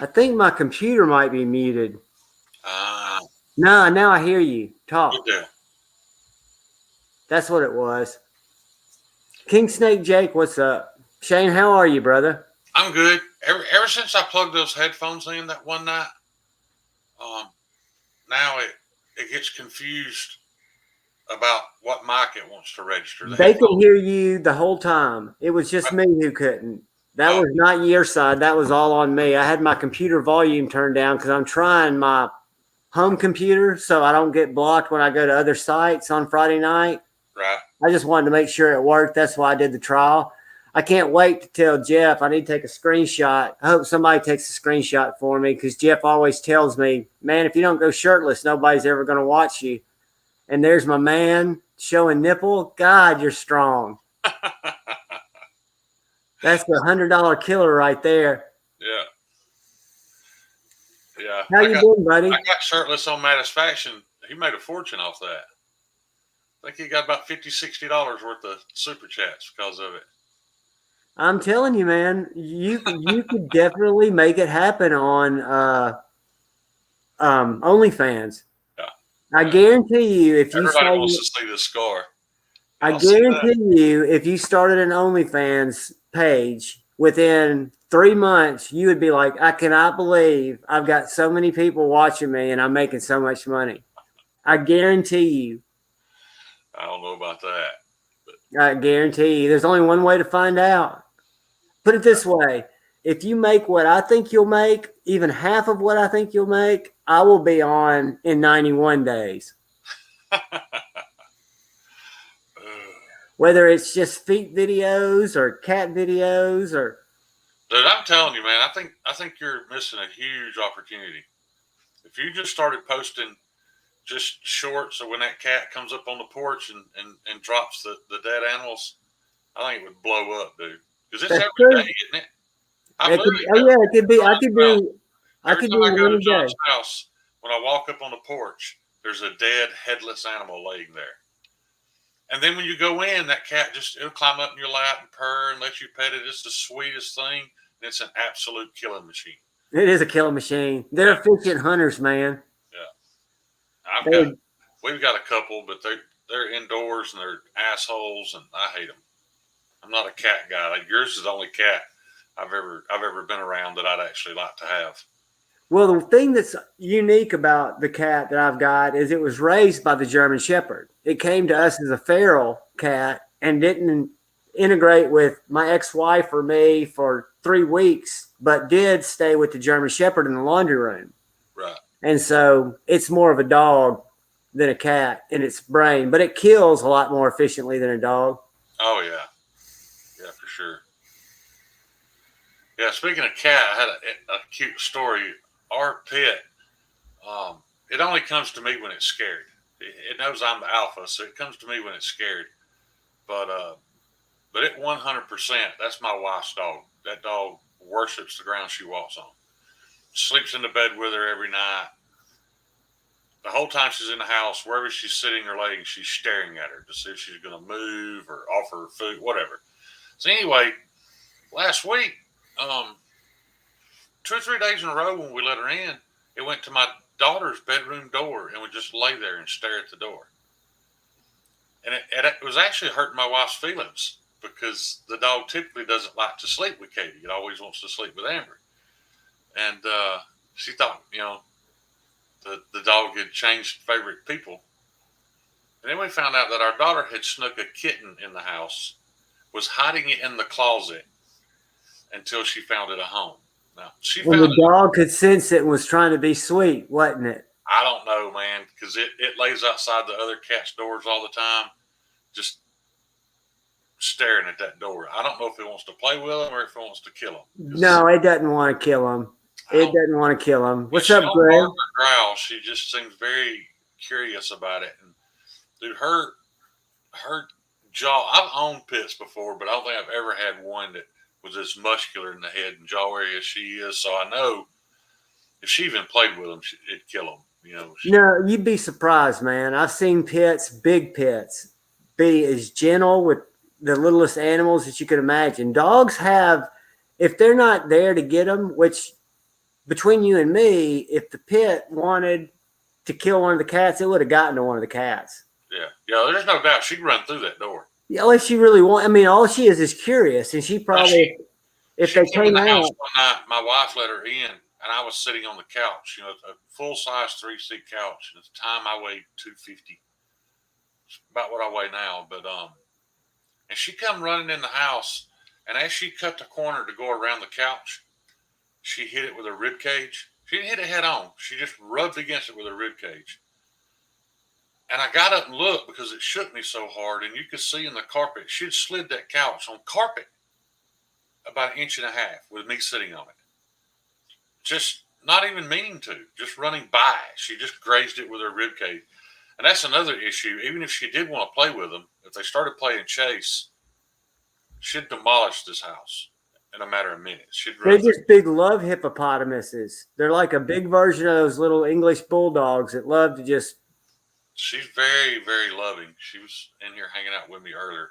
I think my computer might be muted. No, now I hear you. Talk. Okay. That's what it was. King Snake Jake, what's up? Shane, how are you, brother? I'm good. Ever since I plugged those headphones in that one night, now it gets confused about what mic it wants to register. They can hear you the whole time. It was just me who couldn't. That Oh, was not your side. That was all on me. I had my computer volume turned down because I'm trying my home computer so I don't get blocked when I go to other sites on Friday night. right. I just wanted to make sure it worked. That's why I did the trial. I can't wait to tell Jeff. I need to take a screenshot. I hope somebody takes a screenshot for me because Jeff always tells me, man, if you don't go shirtless, nobody's ever going to watch you. And there's my man showing nipple. God, you're strong. That's the $100 killer right there. Yeah. Yeah. How you doing, buddy? I got shirtless on Satisfaction. He made a fortune off that. I think he got about $50, $60 worth of super chats because of it. I'm telling you, man, you could definitely make it happen on OnlyFans. Yeah. I guarantee you, if you Everybody wants to see this scar. I I'll see that. guarantee you, if you started an OnlyFans page within 3 months, you would be like, I cannot believe I've got so many people watching me and I'm making so much money. I guarantee you. I don't know about that. I guarantee you. There's only one way to find out. Put it this way. If you make what I think you'll make, even half of what I think you'll make, I will be on in 91 days. Whether it's just feet videos or cat videos or Dude, I'm telling you, man, I think you're missing a huge opportunity. If you just started posting just shorts, or when that cat comes up on the porch and drops the dead animals, I think it would blow up, dude. Because it's That's every true. day, isn't it? I It could, literally oh yeah, it could be. I could do. I every could time do I go one to a day. John's house, when I walk up on the porch, there's a dead headless animal laying there. And then when you go in, that cat it'll climb up in your lap and purr and let you pet it. It's the sweetest thing. And it's an absolute killing machine. It is a killing machine. They're efficient hunters, man. Yeah. We've got a couple, but they're indoors and they're assholes and I hate them. I'm not a cat guy. Like, yours is the only cat I've ever been around that I'd actually like to have. Well, the thing that's unique about the cat that I've got is it was raised by the German Shepherd. It came to us as a feral cat and didn't integrate with my ex-wife or me for 3 weeks, but did stay with the German Shepherd in the laundry room. Right. And so it's more of a dog than a cat in its brain, but it kills a lot more efficiently than a dog. Oh, yeah. Yeah, for sure. Yeah, speaking of cat, I had a cute story. Our pet, it only comes to me when it's scared. It knows I'm the alpha, so it comes to me when it's scared. But it 100%, that's my wife's dog. That dog worships the ground she walks on. Sleeps in the bed with her every night. The whole time she's in the house, wherever she's sitting or laying, she's staring at her to see if she's going to move or offer her food, whatever. So anyway, last week, 2 or 3 days in a row when we let her in, it went to my daughter's bedroom door and would just lay there and stare at the door. And it was actually hurting my wife's feelings because the dog typically doesn't like to sleep with Katie. It always wants to sleep with Amber. And she thought, the dog had changed favorite people. And then we found out that our daughter had snuck a kitten in the house, was hiding it in the closet until she found it a home. Now, the dog could sense it and was trying to be sweet, wasn't it? I don't know, man, because it lays outside the other cat's doors all the time, just staring at that door. I don't know if it wants to play with them or if it wants to kill them. No, it doesn't want to kill them. It doesn't want to kill them. What's up, Greg? Bark or growl. She just seems very curious about it. And dude, her jaw. I've owned pits before, but I don't think I've ever had one that was as muscular in the head and jaw area as she is. So I know if she even played with them, it'd kill them. No, you'd be surprised, man. I've seen pits, big pits, be as gentle with the littlest animals that you could imagine. Dogs have, if they're not there to get them, which between you and me, if the pit wanted to kill one of the cats, it would have gotten to one of the cats. Yeah, there's no doubt she'd run through that door. Yeah, if she really want, I mean, all she is curious, and she probably, if they came out. One night, my wife let her in, and I was sitting on the couch, a full-size 3-seat couch. And at the time, I weighed 250, about what I weigh now. But and she come running in the house, And as she cut the corner to go around the couch, she hit it with her rib cage. She didn't hit it head on. She just rubbed against it with her rib cage. And I got up and looked because it shook me so hard, and you could see in the carpet, she'd slid that couch on carpet about 1.5 inches with me sitting on it. Just not even meaning to, just running by. She just grazed it with her rib cage. And that's another issue. Even if she did want to play with them, if they started playing chase, she'd demolish this house in a matter of minutes. She'd They're run. just big love hippopotamuses. They're like a big version of those little English bulldogs that love to just. She's very, very loving. She was in here hanging out with me earlier,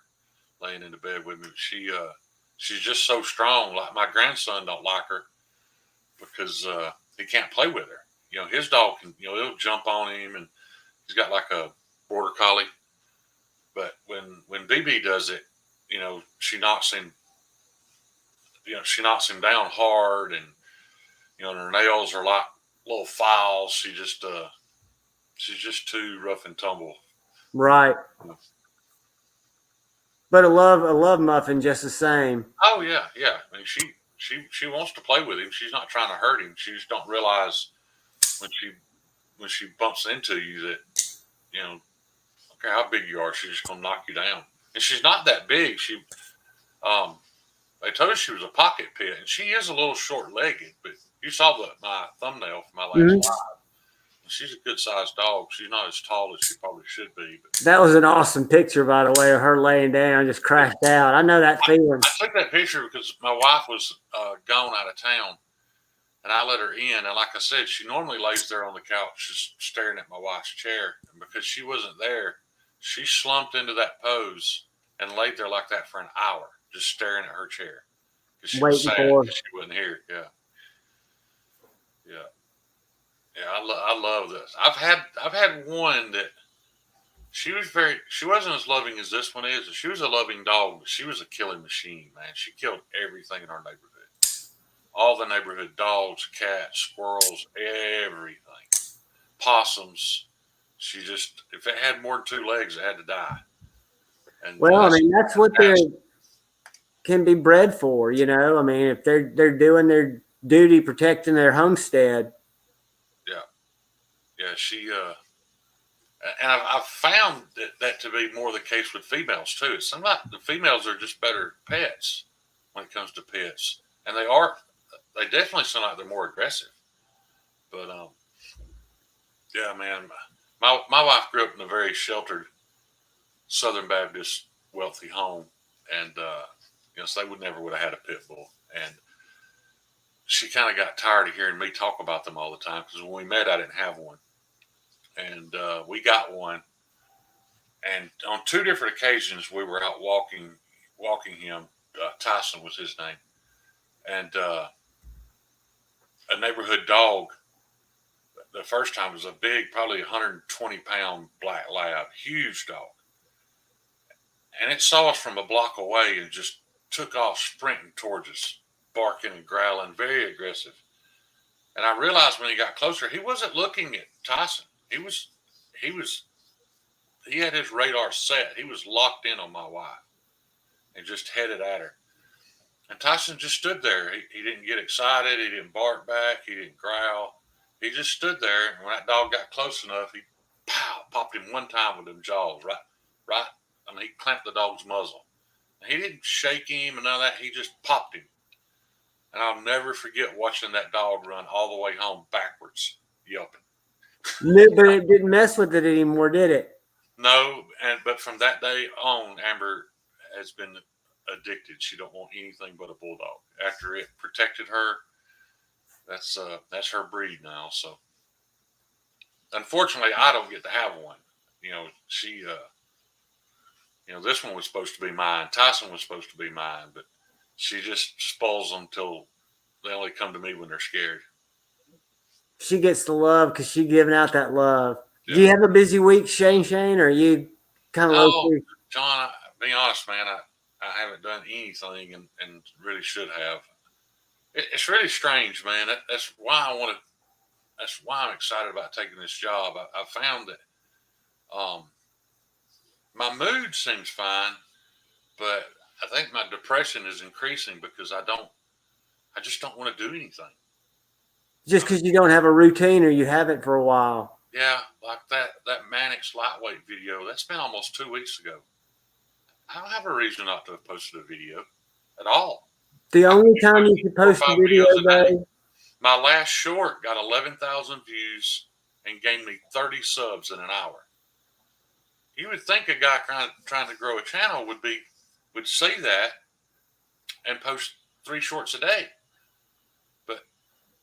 laying in the bed with me. She's just so strong. Like my grandson don't like her because he can't play with her. You know, his dog can, he'll jump on him, and he's got like a border collie. But when BB does it, she knocks him. She knocks him down hard, and her nails are like little files. She's just too rough and tumble. Right. But a love muffin just the same. Oh yeah. I mean, she wants to play with him. She's not trying to hurt him. She just don't realize when she bumps into you that okay, how big you are, she's just gonna knock you down. And she's not that big. They told her she was a pocket pit, and she is a little short-legged. But you saw my thumbnail from my last live. She's a good-sized dog. She's not as tall as she probably should be. But that was an awesome picture, by the way, of her laying down, just crashed out. I know that feeling. I took that picture because my wife was gone out of town, and I let her in. And like I said, she normally lays there on the couch just staring at my wife's chair. And because she wasn't there, she slumped into that pose and laid there like that for an hour, just staring at her chair. Because she was sad because she wasn't here. Yeah. I love this. I've had one that she wasn't as loving as this one is. She was a loving dog, but she was a killing machine, man. She killed everything in our neighborhood. All the neighborhood dogs, cats, squirrels, everything. Possums. She just, if it had more than 2 legs, it had to die. And that's what they can be bred for, I mean, if they're doing their duty protecting their homestead. Yeah, and I've found that to be more the case with females too. It's something like the females are just better pets when it comes to pets, and they definitely seem like they're more aggressive. But yeah, man, my wife grew up in a very sheltered Southern Baptist wealthy home, and so they would have had a pit bull, and she kind of got tired of hearing me talk about them all the time because when we met, I didn't have one. And we got one. And on 2 different occasions, we were out walking him. Tyson was his name. And a neighborhood dog, the first time was a big, probably 120-pound black lab, huge dog. And it saw us from a block away and just took off sprinting towards us, barking and growling, very aggressive. And I realized when he got closer, he wasn't looking at Tyson. He had his radar set. He was locked in on my wife and just headed at her. And Tyson just stood there. He didn't get excited. He didn't bark back. He didn't growl. He just stood there. And when that dog got close enough, he popped him one time with them jaws. Right. I mean, he clamped the dog's muzzle. And he didn't shake him and none of that. He just popped him. And I'll never forget watching that dog run all the way home backwards, yelping. But it didn't mess with it anymore, did it? No, but from that day on, Amber has been addicted. She don't want anything but a bulldog. After it protected her, that's her breed now. So, unfortunately, I don't get to have one. She, this one was supposed to be mine. Tyson was supposed to be mine, but she just spoils them till they only come to me when they're scared. She gets the love because she's giving out that love. Yeah. Do you have a busy week, Shane, or are you kind of low key? John, being honest, man, I haven't done anything and really should have. It's really strange, man. That's why I'm excited about taking this job. I found that my mood seems fine, but I think my depression is increasing because I just don't want to do anything. Just because you don't have a routine or you haven't for a while. Yeah, like that Mannix lightweight video. That's been almost 2 weeks ago. I don't have a reason not to have posted a video at all. The I only usually time you do should 4 or post a 5 video, videos a day. though, My last short got 11,000 views and gained me 30 subs in an hour. You would think a guy trying to grow a channel would see that and post 3 shorts a day. But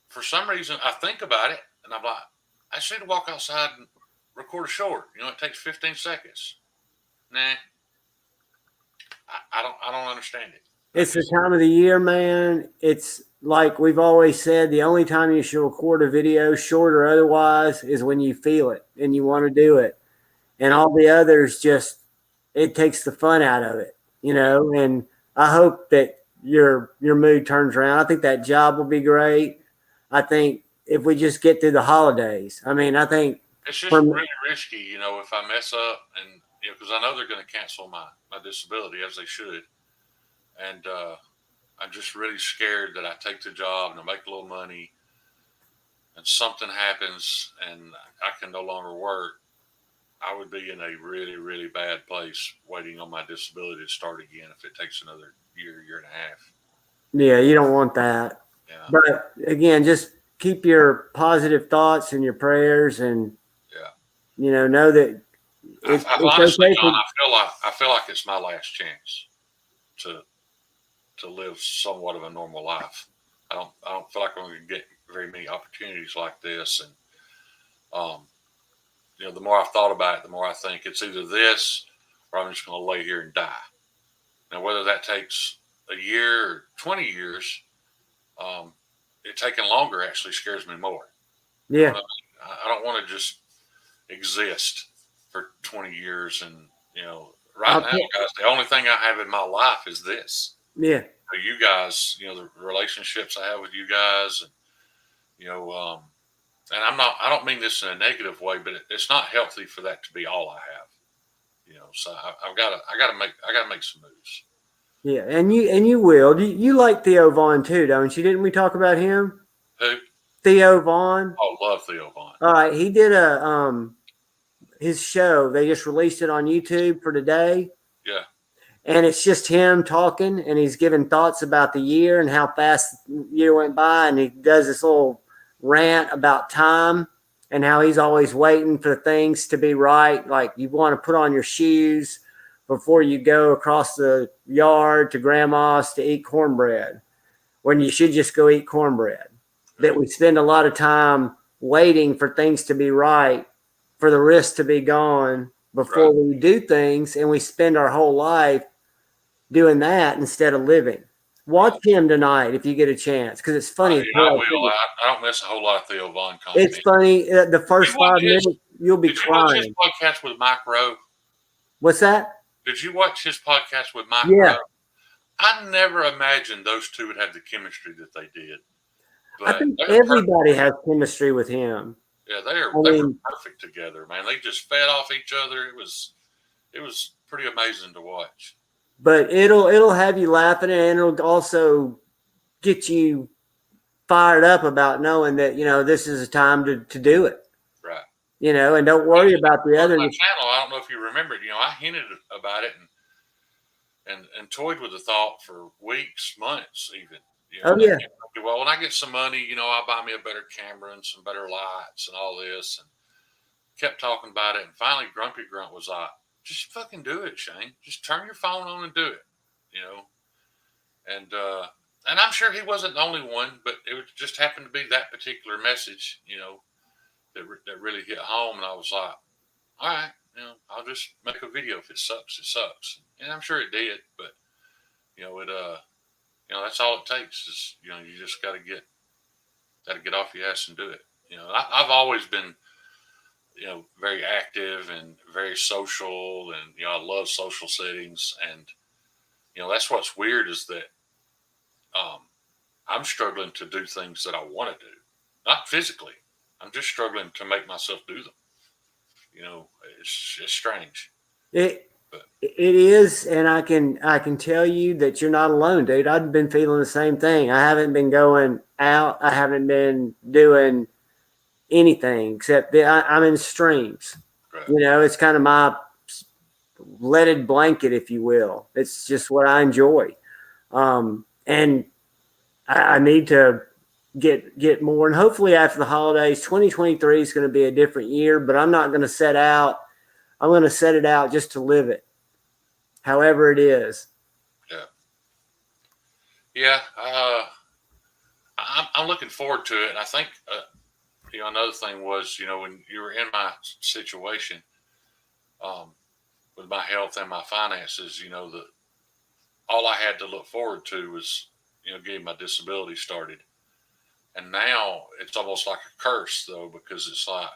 for some reason, I think about it and I'm like, I just need to walk outside and record a short. You know, it takes 15 seconds. Nah, I don't understand it. it's the time of the year, man. It's like we've always said, the only time you should record a video, short or otherwise, is when you feel it and you want to do it. And all the others just, it takes the fun out of it, you know. And I hope that your mood turns around. I think that job will be great. I think if we just get through the holidays, I mean, I think It's just from really risky, you know, if I mess up and, you know, because I know they're going to cancel my disability as they should. And I'm just really scared that I take the job and I make a little money and something happens and I can no longer work. I would be in a really, really bad place waiting on my disability to start again if it takes another year and a half. yeah, you don't want that. Yeah. But again, just keep your positive thoughts and your prayers, and Yeah. you know that it's Honestly, okay John, for, I feel like it's my last chance to live somewhat of a normal life. I don't feel like I'm going to get very many opportunities like this, and you know, the more I've thought about it, the more I think it's either this or I'm just going to lay here and die. Now, whether that takes a year or 20 years, it taking longer actually scares me more. You know yeah, what I mean? I don't want to just exist for 20 years. And, you know, right now, guys, the only thing I have in my life is this. yeah. You guys, you know, the relationships I have with you guys, and, you know, and I don't mean this in a negative way, but it's not healthy for that to be all I have. You know, so I gotta make some moves. Yeah, and you will. You like Theo Vaughn too, don't you? Didn't we talk about him? Who? Theo Vaughn. Oh, love Theo Vaughn. All right, he did his show. They just released it on YouTube for today. Yeah. And it's just him talking, and he's giving thoughts about the year and how fast the year went by, and he does this little rant about time and how he's always waiting for things to be right. Like you want to put on your shoes before you go across the yard to grandma's to eat cornbread, when you should just go eat cornbread. That we spend a lot of time waiting for things to be right, for the risk to be gone before we do things, and we spend our whole life doing that instead of living. Watch him tonight if you get a chance, because it's funny. I will. I don't miss a whole lot of Theo Vaughn content. It's funny. The first 5 minutes, you'll be crying. Did you watch his podcast with Mike Rowe? What's that? Did you watch his podcast with Mike Yeah. Rowe? I never imagined those two would have the chemistry that they did. But I think everybody has chemistry with him. Yeah, they were perfect together, man. They just fed off each other. It was pretty amazing to watch. But it'll have you laughing, and it'll also get you fired up about knowing that, you know, this is a time to do it. Right. You know, and don't worry about the other. My channel, I don't know if you remembered, you know, I hinted about it and toyed with the thought for weeks, months even. You know, oh, yeah. Well, when I get some money, you know, I'll buy me a better camera and some better lights and all this, and kept talking about it. And finally, Grumpy Grunt was like, just fucking do it, Shane. Just turn your phone on and do it, you know. And I'm sure he wasn't the only one, but it just happened to be that particular message, you know, that really hit home. And I was like, all right, you know, I'll just make a video. If it sucks, it sucks. And I'm sure it did, but you know, you know, that's all it takes is, you know, you just got to get off your ass and do it. You know, I've always been, you know, very active and very social, and, you know, I love social settings. And, you know, that's what's weird is that I'm struggling to do things that I want to do, not physically. I'm just struggling to make myself do them. You know, it's strange. It It is, and I can tell you that you're not alone, dude. I've been feeling the same thing. I haven't been going out. I haven't been doing anything except I'm in streams. Right. You know, it's kind of my leaded blanket, if you will. It's just what I enjoy, and I need to get more. And hopefully, after the holidays, 2023 is going to be a different year. But I'm not going to set out. I'm going to set it out just to live it, however it is. Yeah. I'm looking forward to it. And I think, another thing was, when you were in my situation, with my health and my finances, that all I had to look forward to was, getting my disability started. And now it's almost like a curse, though, because it's like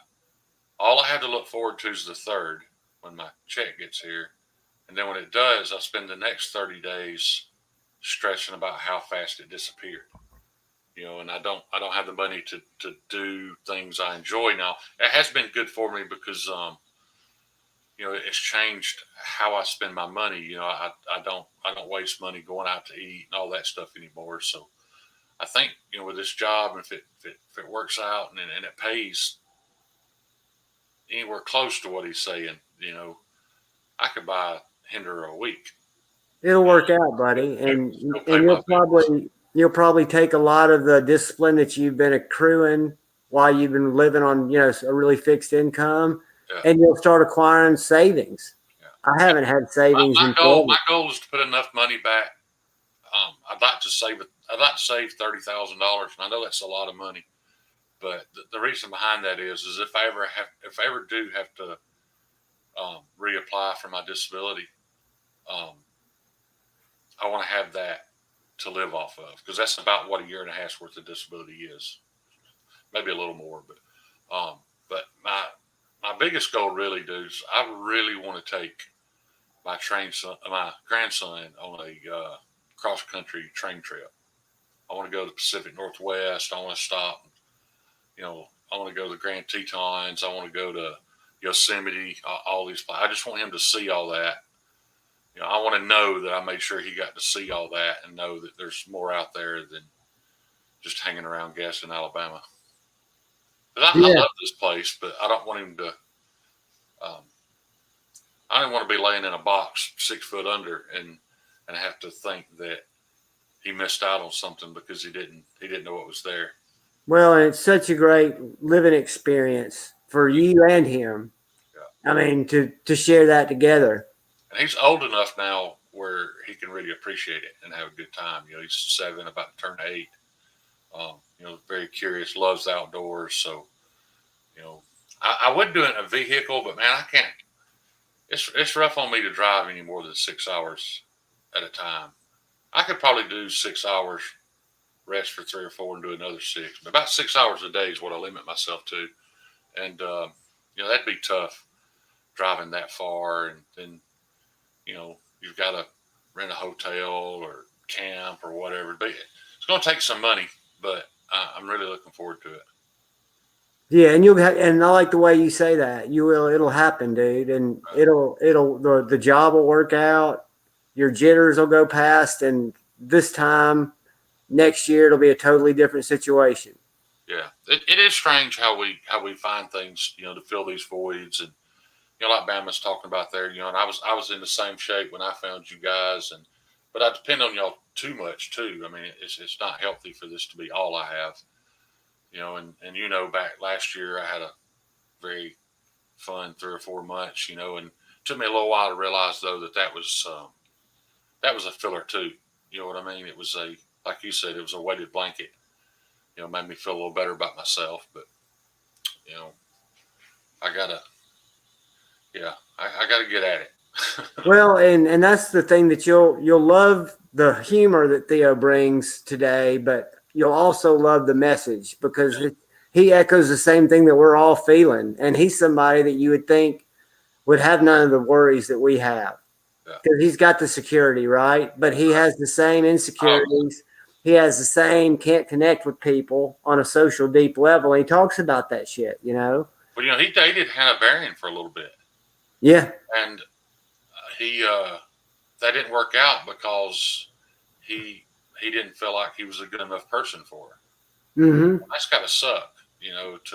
all I had to look forward to is the 3rd when my check gets here. And then when it does, I spend the next 30 days stressing about how fast it disappeared. And I don't have the money to do things I enjoy now. It has been good for me because, it's changed how I spend my money. I don't waste money going out to eat and all that stuff anymore. So I think, with this job, if it works out and it pays anywhere close to what he's saying, I could buy Hinder a week. It'll work out, buddy, and you'll probably take a lot of the discipline that you've been accruing while you've been living on a really fixed income, and you'll start acquiring savings. Yeah. I haven't had savings. My goal is to put enough money back. I'd like to save $30,000, and I know that's a lot of money. But the reason behind that is if I ever do have to reapply for my disability, I want to have that to live off of, because that's about what a year and a half's worth of disability is, maybe a little more. But my biggest goal really, dudes, I really want to take my grandson on a cross country train trip. I want to go to the Pacific Northwest. I want to stop. I want to go to the Grand Tetons. I want to go to Yosemite, all these places. I just want him to see all that. I want to know that I made sure he got to see all that and know that there's more out there than just hanging around Gaston, Alabama. I love this place, but I don't want him to. I don't want to be laying in a box 6 foot under and have to think that he missed out on something because he didn't know what was there. Well, and it's such a great living experience for you and him. Yeah. I mean, to share that together. And he's old enough now where he can really appreciate it and have a good time. He's 7, about to turn 8. Very curious, loves the outdoors. So, I would do it in a vehicle, but man, I can't. It's rough on me to drive any more than 6 hours at a time. I could probably do 6 hours, rest for 3 or 4, and do another 6. But about 6 hours a day is what I limit myself to. And, that'd be tough driving that far. And then, you've got to rent a hotel or camp or whatever. But it's going to take some money, but I'm really looking forward to it. Yeah, and I like the way you say that. It'll happen, dude, and the job will work out. Your jitters will go past, and this time next year it'll be a totally different situation. Yeah, it is strange how we find things, to fill these voids, and like Bama's talking about there, and I was in the same shape when I found you guys, but I depend on y'all too much too. I mean, it's not healthy for this to be all I have. And back last year I had a very fun 3 or 4 months, and it took me a little while to realize though that was a filler too. You know what I mean? It was like you said, it was a weighted blanket. Made me feel a little better about myself, but I gotta get at it. Well, and that's the thing that you'll love the humor that Theo brings today, but you'll also love the message because he echoes the same thing that we're all feeling. And he's somebody that you would think would have none of the worries that we have because he's got the security, right? But he has the same insecurities. He has the same can't connect with people on a social deep level. And he talks about that shit, But, he dated Hannah Varian for a little bit. Yeah. And he that didn't work out because he didn't feel like he was a good enough person for her. Mm-hmm. That's gotta suck,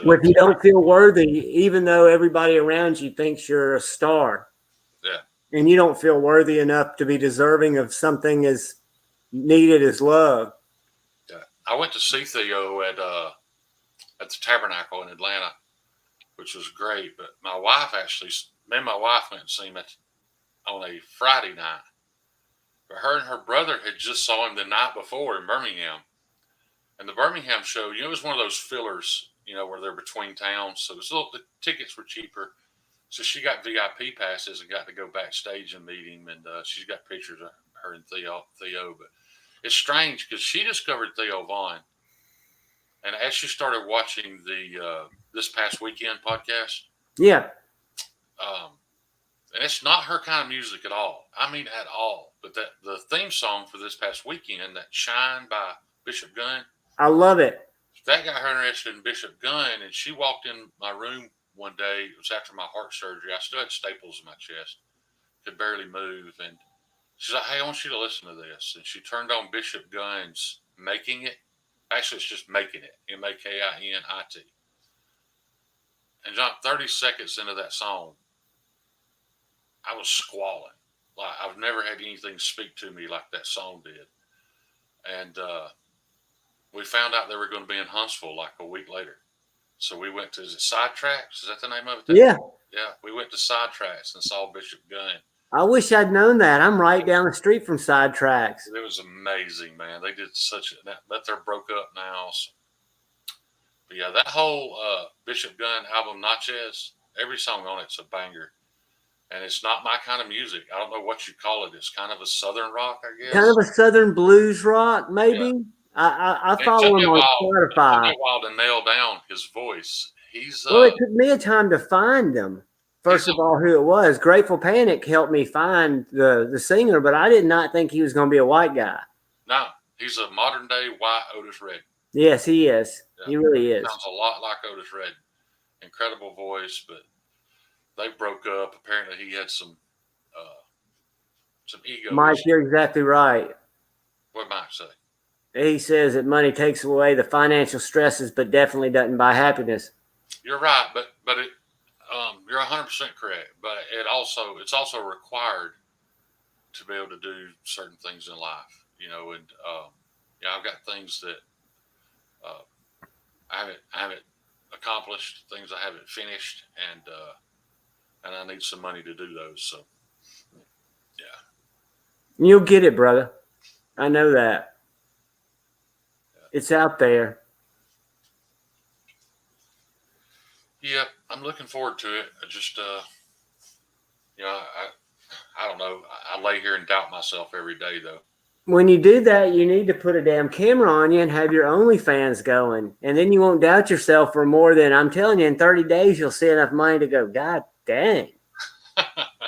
Well, if you don't feel worthy, even though everybody around you thinks you're a star, yeah. and you don't feel worthy enough to be deserving of something as needed as love. Yeah. I went to see Theo at the Tabernacle in Atlanta, which was great. But me and my wife went and see him on a Friday night. But her and her brother had just saw him the night before in Birmingham. And the Birmingham show, it was one of those fillers, where they're between towns. So the tickets were cheaper. So she got VIP passes and got to go backstage and meet him. And she's got pictures of her and Theo. But it's strange because she discovered Theo Vaughn. And as she started watching the This Past Weekend podcast, Yeah. And it's not her kind of music at all. I mean, at all. But the theme song for This Past Weekend, that Shine by Bishop Gunn, I love it. That got her interested in Bishop Gunn. And she walked in my room one day. It was after my heart surgery. I still had staples in my chest, could barely move. And she's like, hey, I want you to listen to this. And she turned on Bishop Gunn's Making It. Actually, it's just Making It, Makinit. And John, 30 seconds into that song, I was squalling. Like, I've never had anything speak to me like that song did. And we found out they were going to be in Huntsville like a week later. So we went to, is it Sidetracks? Is that the name of it? Yeah. Yeah. We went to Sidetracks and saw Bishop Gunn. I wish I'd known that. I'm right down the street from Sidetracks. It was amazing, man. They did but they're broke up now. So. But yeah, that whole Bishop Gunn album, Natchez, every song on it's a banger. And it's not my kind of music. I don't know what you call it. It's kind of a southern rock, I guess. Kind of a southern blues rock, maybe. Yeah. I follow him on Spotify. It took me a while to nail down his voice. Well, it took me a time to find him. First of all, who it was. Grateful Panic helped me find the singer, but I did not think he was going to be a white guy. No, he's a modern day white Otis Redding. Yes, he is. Yeah. He really is. Sounds a lot like Otis Redding. Incredible voice, but they broke up. Apparently, he had some ego. Mike, you're exactly right. What did Mike say? He says that money takes away the financial stresses, but definitely doesn't buy happiness. You're right, but it, you're 100% correct. But it's also required to be able to do certain things in life, And I've got things that I haven't accomplished, things I haven't finished, and I need some money to do those. So, yeah. You'll get it, brother. I know that. Yeah. It's out there. Yeah, I'm looking forward to it. I just, I don't know. I lay here and doubt myself every day, though. When you do that, you need to put a damn camera on you and have your OnlyFans going. And then you won't doubt yourself for more than, I'm telling you, in 30 days, you'll see enough money to go, God dang.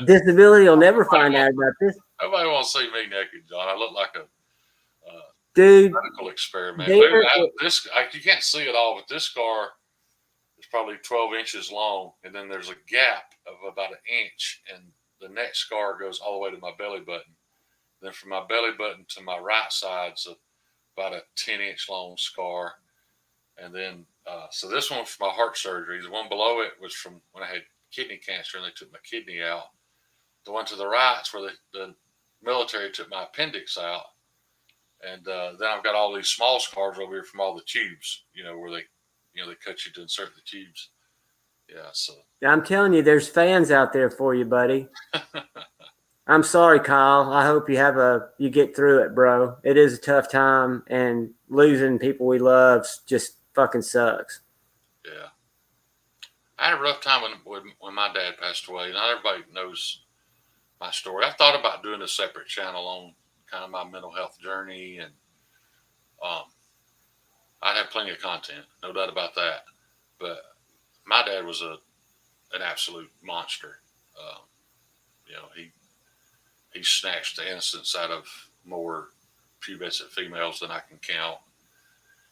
Disability will never find out about this. Nobody wants to see me naked, John. I look like a medical experiment. You can't see it all, but this scar is probably 12 inches long. And then there's a gap of about an inch. And the next scar goes all the way to my belly button. Then from my belly button to my right side's about a 10-inch long scar. And then, so this one from my heart surgery. The one below it was from when I had kidney cancer and they took my kidney out. The one to the right is where the military took my appendix out. And then I've got all these small scars over here from all the tubes, where they cut you to insert the tubes. Yeah, so. I'm telling you, there's fans out there for you, buddy. I'm sorry, Kyle. I hope you get through it, bro. It is a tough time, and losing people we love just fucking sucks. Yeah. I had a rough time when my dad passed away. Not everybody knows my story. I've thought about doing a separate channel on kind of my mental health journey, and I'd have plenty of content, no doubt about that. But my dad was an absolute monster. He snatched the innocence out of more pubescent females than I can count,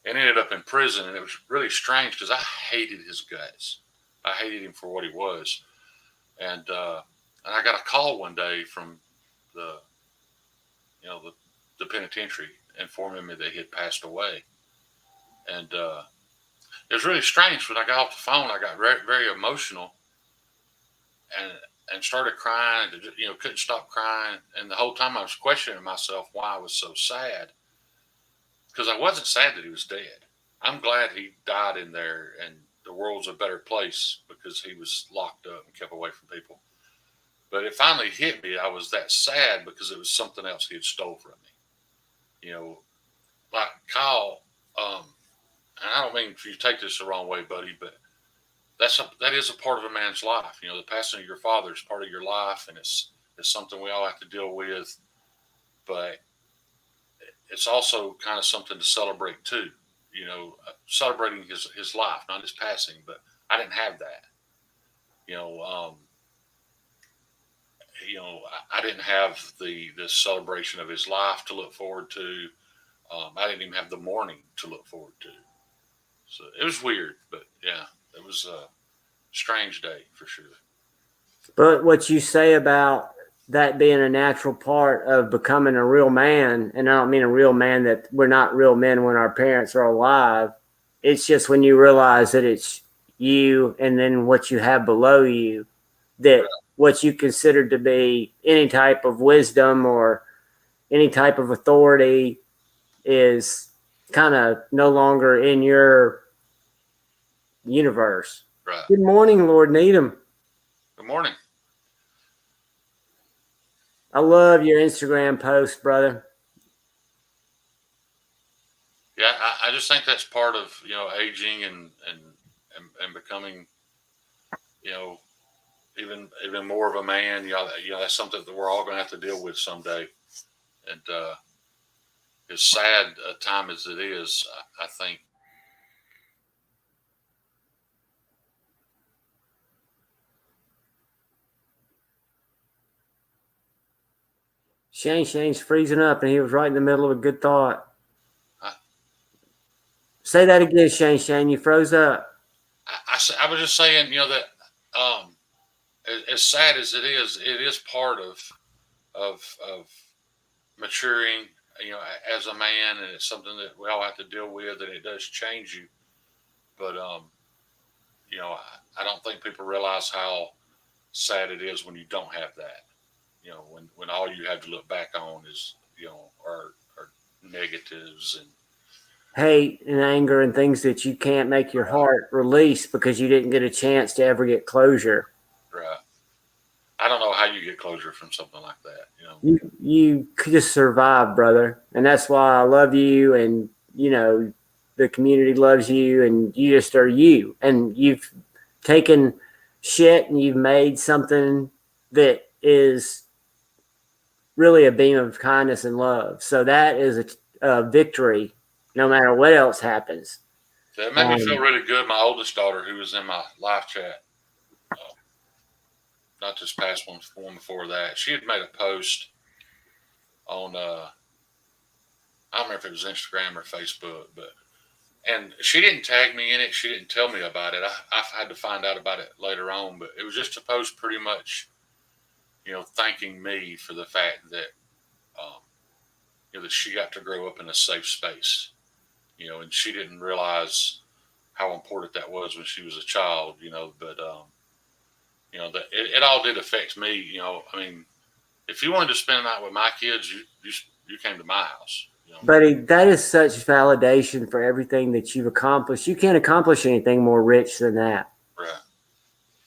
and ended up in prison. And it was really strange because I hated his guts. I hated him for what he was. And I and I got a call one day from the, you know, the penitentiary informing me that he had passed away. And it was really strange. When I got off the phone, I got very, very emotional and started crying. You know, couldn't stop crying. And the whole time I was questioning myself why I was so sad, because I wasn't sad that he was dead. I'm glad he died in there, and the world's a better place because he was locked up and kept away from people. But it finally hit me. I was that sad because it was something else he had stole from me. You know, like Kyle, and I don't mean for you to take this the wrong way, buddy, but that is a part of a man's life. You know, the passing of your father is part of your life, and it's something we all have to deal with. But it's also kind of something to celebrate too. You know, celebrating his life, not his passing. But I didn't have that. You know, I didn't have the celebration of his life to look forward to. I didn't even have the morning to look forward to. So it was weird, but yeah, it was a strange day for sure. But what you say about that being a natural part of becoming a real man, and I don't mean a real man that we're not real men when our parents are alive. It's just when you realize that it's you and then what you have below you, that what you consider to be any type of wisdom or any type of authority is kind of no longer in your universe. Right. Good morning, Lord Needham. Good morning. I love your Instagram post, brother. Yeah, I just think that's part of, you know, aging and becoming, you know, even more of a man. You know, that's something that we're all going to have to deal with someday. And as sad a time as it is, I think. Shane's freezing up, and he was right in the middle of a good thought. Say that again, Shane. You froze up. I was just saying, you know, that as sad as it is part of maturing, you know, as a man, and it's something that we all have to deal with, and it does change you. But you know, I don't think people realize how sad it is when you don't have that. You know, when all you have to look back on is, you know, are negatives and Hate and anger and things that you can't make your heart release because you didn't get a chance to ever get closure. right. I don't know how you get closure from something like that. You know, You just survive, brother, and that's why I love you, and you know the community loves you, and you just are you, and you've taken shit and you've made something that is really a beam of kindness and love. So that is a victory, no matter what else happens. that made me feel really good. My oldest daughter, who was in my live chat, not this past one before that, she had made a post on I don't remember if it was Instagram or Facebook, and she didn't tag me in it. She didn't tell me about it. I had to find out about it later on, but it was just a post pretty much, you know, thanking me for the fact that, you know, that she got to grow up in a safe space, you know, and she didn't realize how important that was when she was a child, you know, but, you know, that it all did affect me. You know, I mean, if you wanted to spend the night with my kids, you came to my house. You know? Buddy, that is such validation for everything that you've accomplished. You can't accomplish anything more rich than that. Right.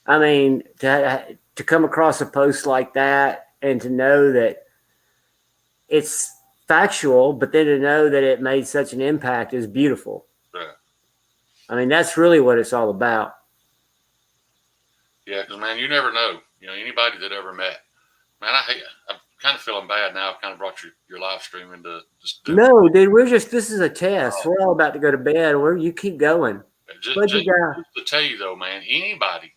I mean, to come across a post like that and to know that it's factual, but then to know that it made such an impact is beautiful. Right. I mean, that's really what it's all about. Yeah, because man, you never know. You know, anybody that ever met, man, I'm kind of feeling bad now. I've kind of brought your live stream into just. No, dude, this is a test. We're all about to go to bed. You keep going. Just to tell you though, man, anybody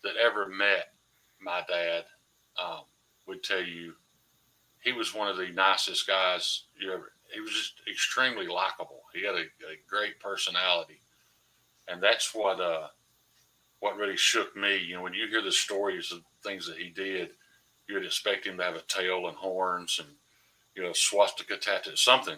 that ever met my dad would tell you he was one of the nicest guys you ever. He was just extremely likable. He had a great personality, and that's what what really shook me, when you hear the stories of things that he did, you would expect him to have a tail and horns and, swastika tattoo, something,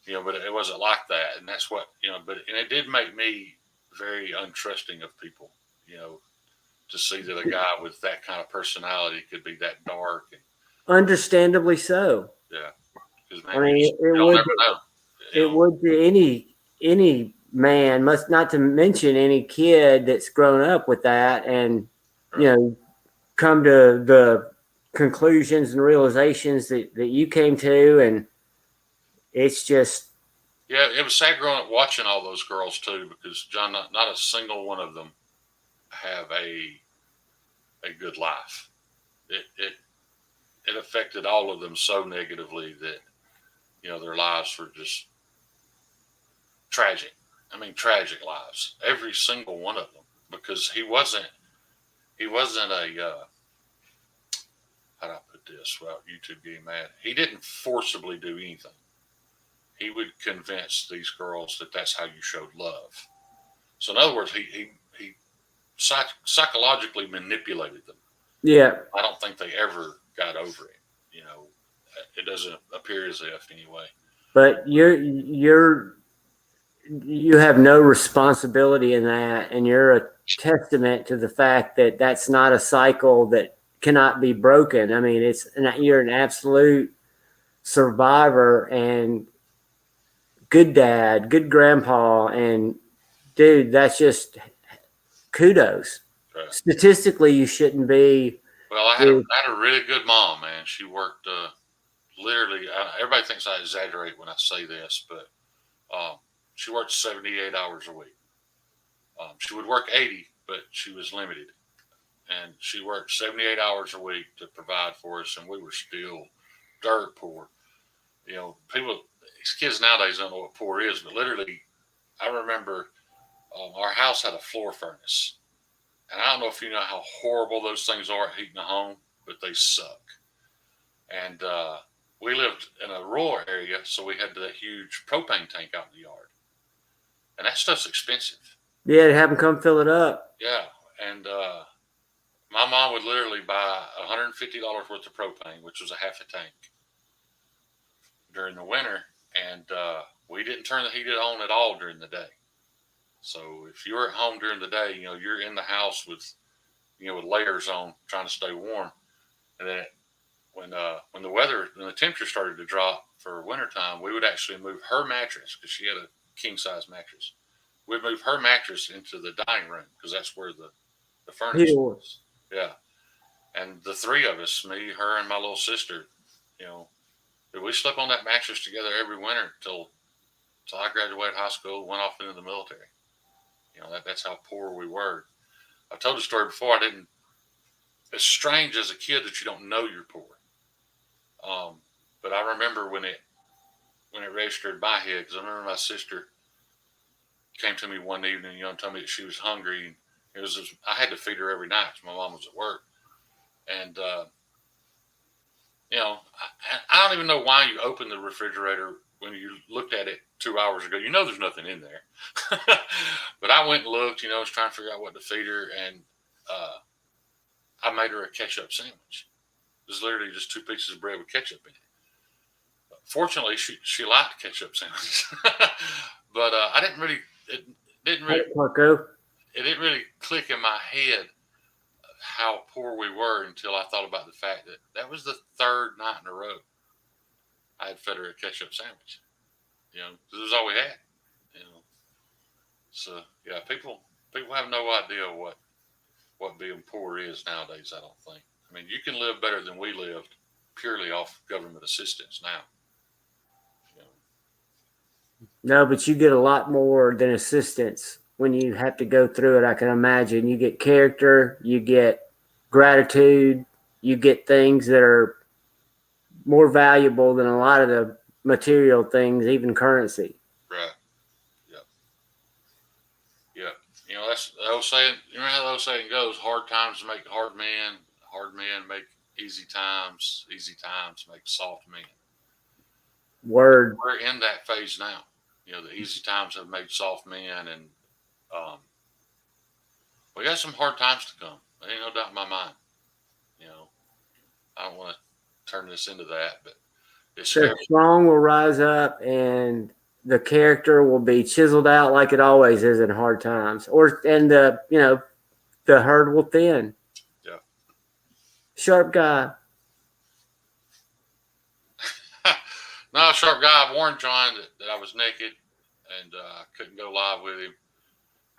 but it wasn't like that. And that's what, and it did make me very untrusting of people, to see that a guy with that kind of personality could be that dark. And, Understandably so. yeah. Because, I man, mean, you'll never know. it would to any man, must not to mention any kid that's grown up with that and Right. come to the conclusions and realizations that you came to, and it's just Yeah, it was sad growing up watching all those girls too, because John, not a single one of them have a good life. It affected all of them so negatively that their lives were just tragic. I mean, tragic lives. Every single one of them, because he wasn't a how do I put this without YouTube getting mad? He didn't forcibly do anything. He would convince these girls that that's how you showed love. So in other words, he psychologically manipulated them. yeah. I don't think they ever got over it. It doesn't appear as if anyway. But you have no responsibility in that, and you're a testament to the fact that that's not a cycle that cannot be broken. I mean, you're an absolute survivor and good dad, good grandpa, and dude, that's just kudos. Right. Statistically, you shouldn't be. Well, I had a really good mom, man. She worked literally. Everybody thinks I exaggerate when I say this, but she worked 78 hours a week. She would work 80, but she was limited, and she worked 78 hours a week to provide for us, and we were still dirt poor. These kids nowadays don't know what poor is, but literally, I remember our house had a floor furnace. And I don't know if you know how horrible those things are at heating a home, but they suck. And we lived in a rural area, so we had the huge propane tank out in the yard. And that stuff's expensive. Yeah, to have them come fill it up. Yeah. And my mom would literally buy $150 worth of propane, which was a half a tank, during the winter. And we didn't turn the heater on at all during the day. So if you're at home during the day, you're in the house with layers on, trying to stay warm. And then when the temperature started to drop for wintertime, we would actually move her mattress, because she had a king size mattress. We'd move her mattress into the dining room, because that's where the furnace was. Yeah. And the three of us, me, her, and my little sister, we slept on that mattress together every winter till I graduated high school, went off into the military. That's how poor we were. I've told the story before. It's strange as a kid that you don't know you're poor. But I remember when it registered my head, because I remember my sister came to me one evening, and told me that she was hungry. I had to feed her every night because my mom was at work. And, I don't even know why you open the refrigerator when you looked at it 2 hours ago. There's nothing in there. But I went and looked, was trying to figure out what to feed her, and I made her a ketchup sandwich. It was literally just 2 pieces of bread with ketchup in it. Fortunately, she liked ketchup sandwiches. But it didn't really click in my head how poor we were until I thought about the fact that was the third night in a row I had fed her a ketchup sandwich. Because it was all we had. So yeah, people have no idea what being poor is nowadays. I don't think. I mean, you can live better than we lived purely off government assistance now. No, but you get a lot more than assistance when you have to go through it. I can imagine you get character, you get gratitude, you get things that are more valuable than a lot of the material things, even currency. Right. Yep. Yep. That's the old saying. You remember how the old saying goes? Hard times make hard men. Hard men make easy times. Easy times make soft men. Word. We're in that phase now. The easy times have made soft men, and We got some hard times to come. There ain't no doubt in my mind. You know, I don't want to turn this into that, but it's The scary. strong will rise up and the character will be chiseled out like it always is in hard times. And the herd will thin. Yeah. Sharp guy. No, sharp guy. I warned John that I was naked and couldn't go live with him.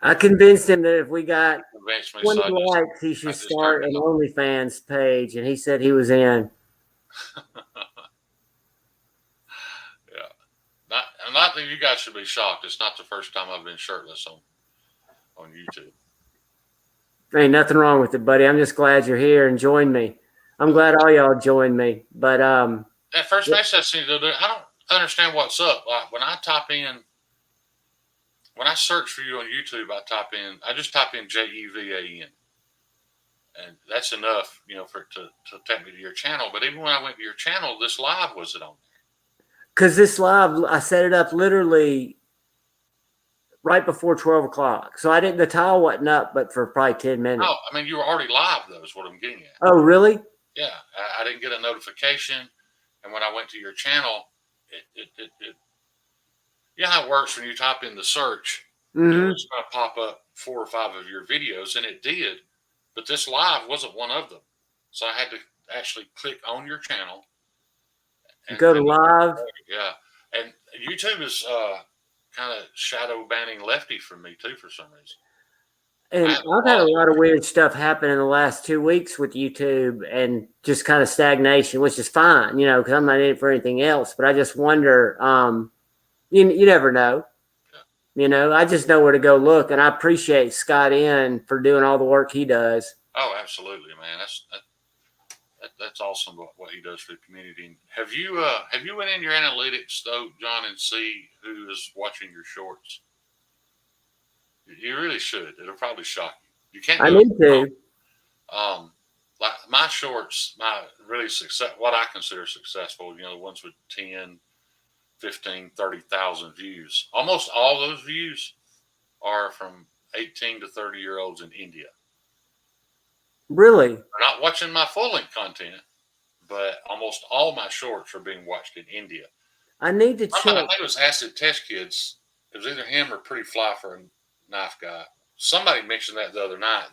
I convinced him that if we got Convinced me, 20 so likes, he I should just start turned an it on. OnlyFans page, and he said he was in. Yeah. Not that you guys should be shocked. It's not the first time I've been shirtless on YouTube. Ain't nothing wrong with it, buddy. I'm just glad you're here and joined me. I'm glad all y'all joined me. But That first message I seen the other day, I don't understand what's up. Like when I search for you on YouTube, I just type in JEVAN, and that's enough, for it to take me to your channel. But even when I went to your channel, this live wasn't on there. because this live, I set it up literally right before 12 o'clock. So the tile wasn't up, but for probably 10 minutes. No, I mean you were already live though, is what I'm getting at. Oh, really? Yeah, I didn't get a notification, and when I went to your channel, it you know how it works when you type in the search. Mm-hmm. It's going to pop up 4 or 5 of your videos, and it did, but this live wasn't one of them. So I had to actually click on your channel. And go to live. Yeah, and YouTube is kind of shadow banning Lefty from me too for some reason. And I've had a lot of weird stuff happen in the last 2 weeks with YouTube and just kind of stagnation, which is fine, because I'm not in it for anything else. But I just wonder, you never know. Yeah. I just know where to go look. And I appreciate Scott N for doing all the work he does. Oh, absolutely, man. That's awesome what he does for the community. Have you went in your analytics though, John, and see who is watching your shorts? You really should. It'll probably shock you. You can't. I need to. Like my shorts, my really what I consider successful, the ones with 10, 15, 30,000 views. Almost all those views are from 18 to 30-year-olds in India. Really? They're not watching my full-length content, but almost all my shorts are being watched in India. I need to check. I think it was Acid Test Kids. It was either him or Pretty Fly for a Knife Guy. Somebody mentioned that the other night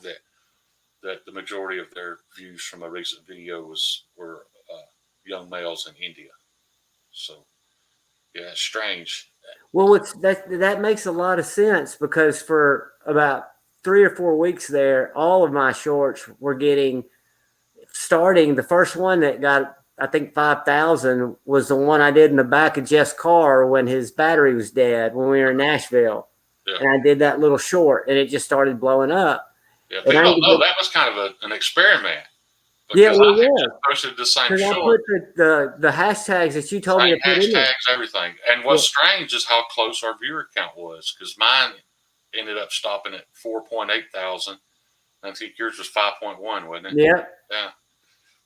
that the majority of their views from a recent video were young males in India. So, yeah, it's strange. Well, that makes a lot of sense because for about 3 or 4 weeks there, all of my shorts were starting. The first one that got, I think, 5,000 was the one I did in the back of Jeff's car when his battery was dead when we were in Nashville. Yeah. And I did that little short, and it just started blowing up. Yeah, people don't know that was kind of an experiment. Yeah, well, I posted the same short. I put the hashtags that you told me to put in there. Hashtags, everything. And what's strange is how close our viewer count was, because mine ended up stopping at 4.8 thousand. I think yours was 5.1, wasn't it? Yeah. Yeah.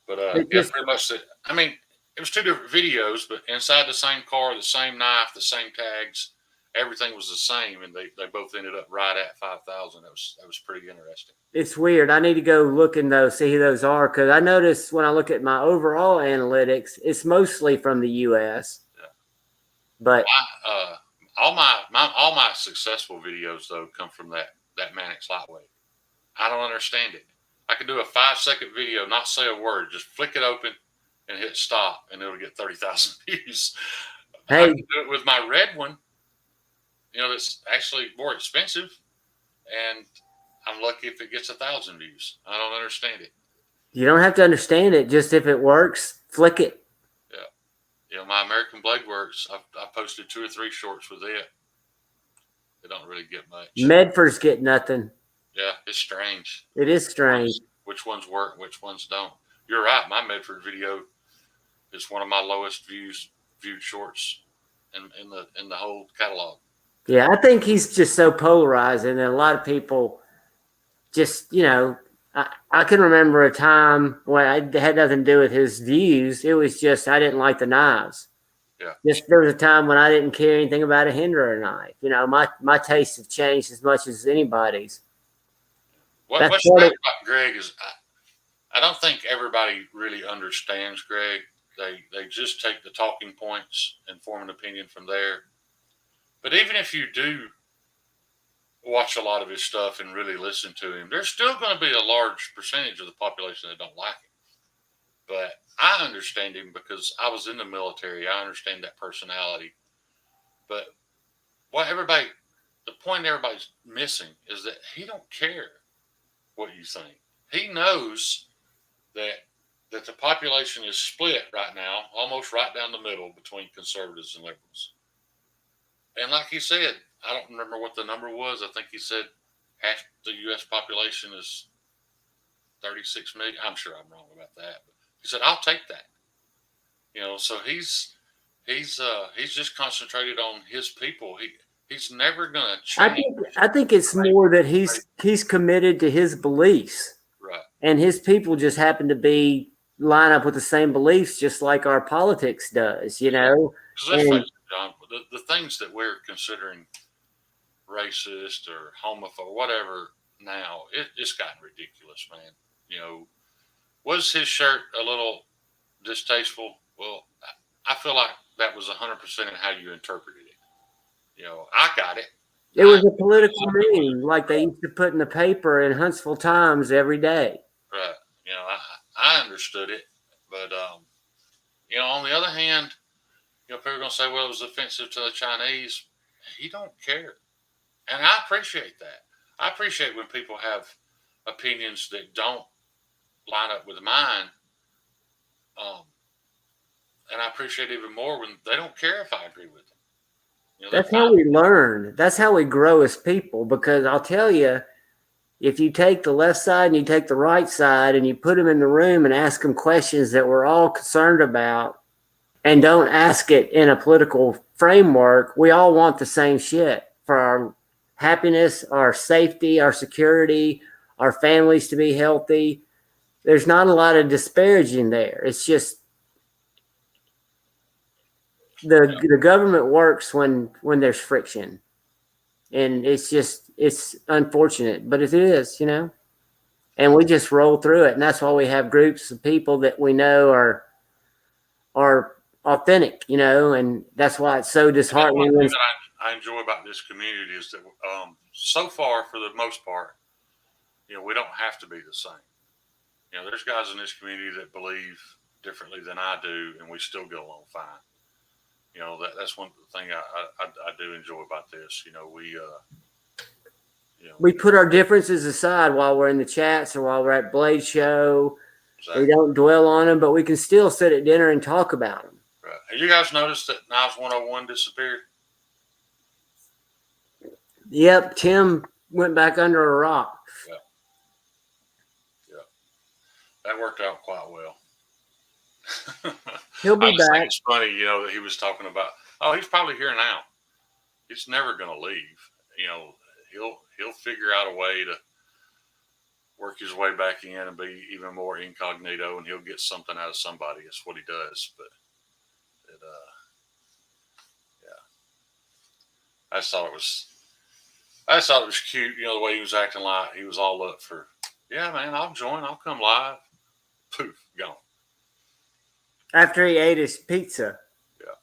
But pretty much that. I mean, it was 2 different videos, but inside the same car, the same knife, the same tags, everything was the same, and they both ended up right at 5,000. That was pretty interesting. It's weird. I need to go look in those, see who those are, because I noticed when I look at my overall analytics, it's mostly from the U.S. Yeah. But all my successful videos though come from that Mannix Lightweight. I don't understand it. I can do a 5-second video, not say a word, just flick it open and hit stop, and it'll get 30,000 views. Hey. I can do it with my red one. That's actually more expensive, and I'm lucky if it gets 1,000 views. I don't understand it. You don't have to understand it. Just if it works, flick it. Yeah. My American Blade Works, I posted 2 or 3 shorts with it. They don't really get much. Medford's get nothing. Yeah, it's strange. It is strange. Which ones work and which ones don't. You're right. My Medford video is one of my lowest viewed shorts in the whole catalog. Yeah, I think he's just so polarizing, and a lot of people just, I can remember a time when it had nothing to do with his views. It was just I didn't like the knives. Yeah. There was a time when I didn't care anything about a Hinderer knife. My tastes have changed as much as anybody's. What's That's great part of, about Greg is I don't think everybody really understands Greg. They just take the talking points and form an opinion from there. But even if you do watch a lot of his stuff and really listen to him, there's still going to be a large percentage of the population that don't like him. But I understand him because I was in the military. I understand that personality. But what everybody, the point everybody's missing is that he don't care what you think. He knows that the population is split right now, almost right down the middle between conservatives and liberals. And like he said, I don't remember what the number was. I think he said half the U.S. population is 36 million. I'm sure I'm wrong about that, but he said I'll take that. So he's just concentrated on his people. He's never gonna change. I think it's more that he's committed to his beliefs, Right. and his people just happen to line up with the same beliefs, just like our politics does. Because let's And face it, John, the things that we're considering racist or homophobe, whatever, now it's gotten ridiculous, man. Was his shirt a little distasteful? Well, I feel like that was 100% in how you interpreted it. I got it. it was a political meme, like they used to put in the paper in Huntsville Times every day. Right. I understood it, but on the other hand, people are going to say, well, it was offensive to the Chinese. He don't care, and I appreciate that. I appreciate when people have opinions that don't line up with mine. And I appreciate even more when they don't care if I agree with them. That's how we learn. That's how we grow as people. Because I'll tell you, if you take the left side and you take the right side and you put them in the room and ask them questions that we're all concerned about and don't ask it in a political framework, we all want the same shit for our happiness, our safety, our security, our families to be healthy. There's not a lot of disparaging there. It's just the government works when there's friction, and it's unfortunate, but it is, and we just roll through it, and that's why we have groups of people that we know are authentic, and that's why it's so disheartening. One thing that I enjoy about this community is that so far, for the most part, we don't have to be the same. There's guys in this community that believe differently than I do, and we still get along fine. That's one thing I do enjoy about this. We put our differences aside while we're in the chats or while we're at Blade Show. Exactly. We don't dwell on them, but we can still sit at dinner and talk about them. Right. Have you guys noticed that Knives 101 disappeared? Yep. Tim went back under a rock. Yeah. That worked out quite well. He'll be back. It's funny, that he was talking about. Oh, he's probably here now. He's never going to leave. He'll figure out a way to work his way back in and be even more incognito, and he'll get something out of somebody. That's what he does. But I just thought it was cute. The way he was acting like he was all up for. Yeah, man, I'll join. I'll come live. Poof, gone. After he ate his pizza. Yeah.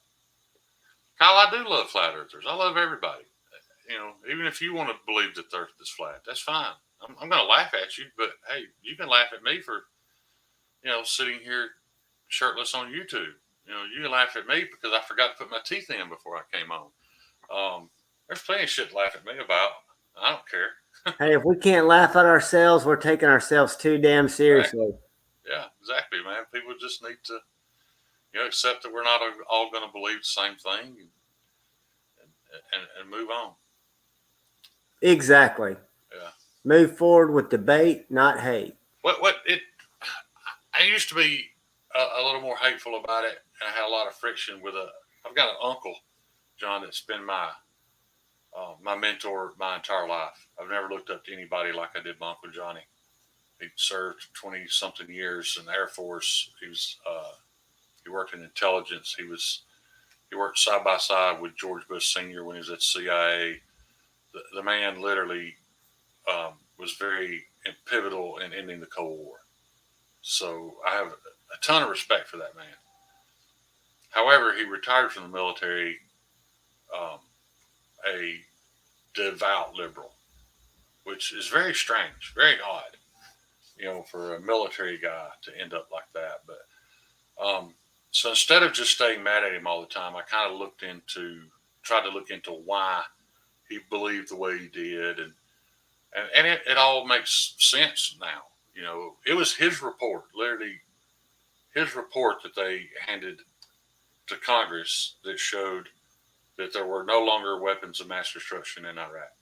Kyle, I do love flat earthers. I love everybody. Even if you want to believe that the earth is flat, that's fine. I'm going to laugh at you, but hey, you can laugh at me for, sitting here shirtless on YouTube. You can laugh at me because I forgot to put my teeth in before I came on. There's plenty of shit to laugh at me about. I don't care. Hey, if we can't laugh at ourselves, we're taking ourselves too damn seriously. Right. Yeah, exactly, man. People just need to, accept that we're not all going to believe the same thing and move on. Exactly. Yeah. Move forward with debate, not hate. I used to be a little more hateful about it, and I had a lot of friction with I've got an uncle, John, that's been my mentor my entire life. I've never looked up to anybody like I did my Uncle Johnny. He served 20-something years in the Air Force. He worked in intelligence. He worked side by side with George Bush Sr. when he was at CIA. The man literally was very pivotal in ending the Cold War. So I have a ton of respect for that man. However, he retired from the military a devout liberal, which is very strange, very odd, for a military guy to end up like that. But so instead of just staying mad at him all the time, I kind of tried to look into why he believed the way he did, and it all makes sense now. It was his report, literally his report that they handed to Congress that showed that there were no longer weapons of mass destruction in Iraq.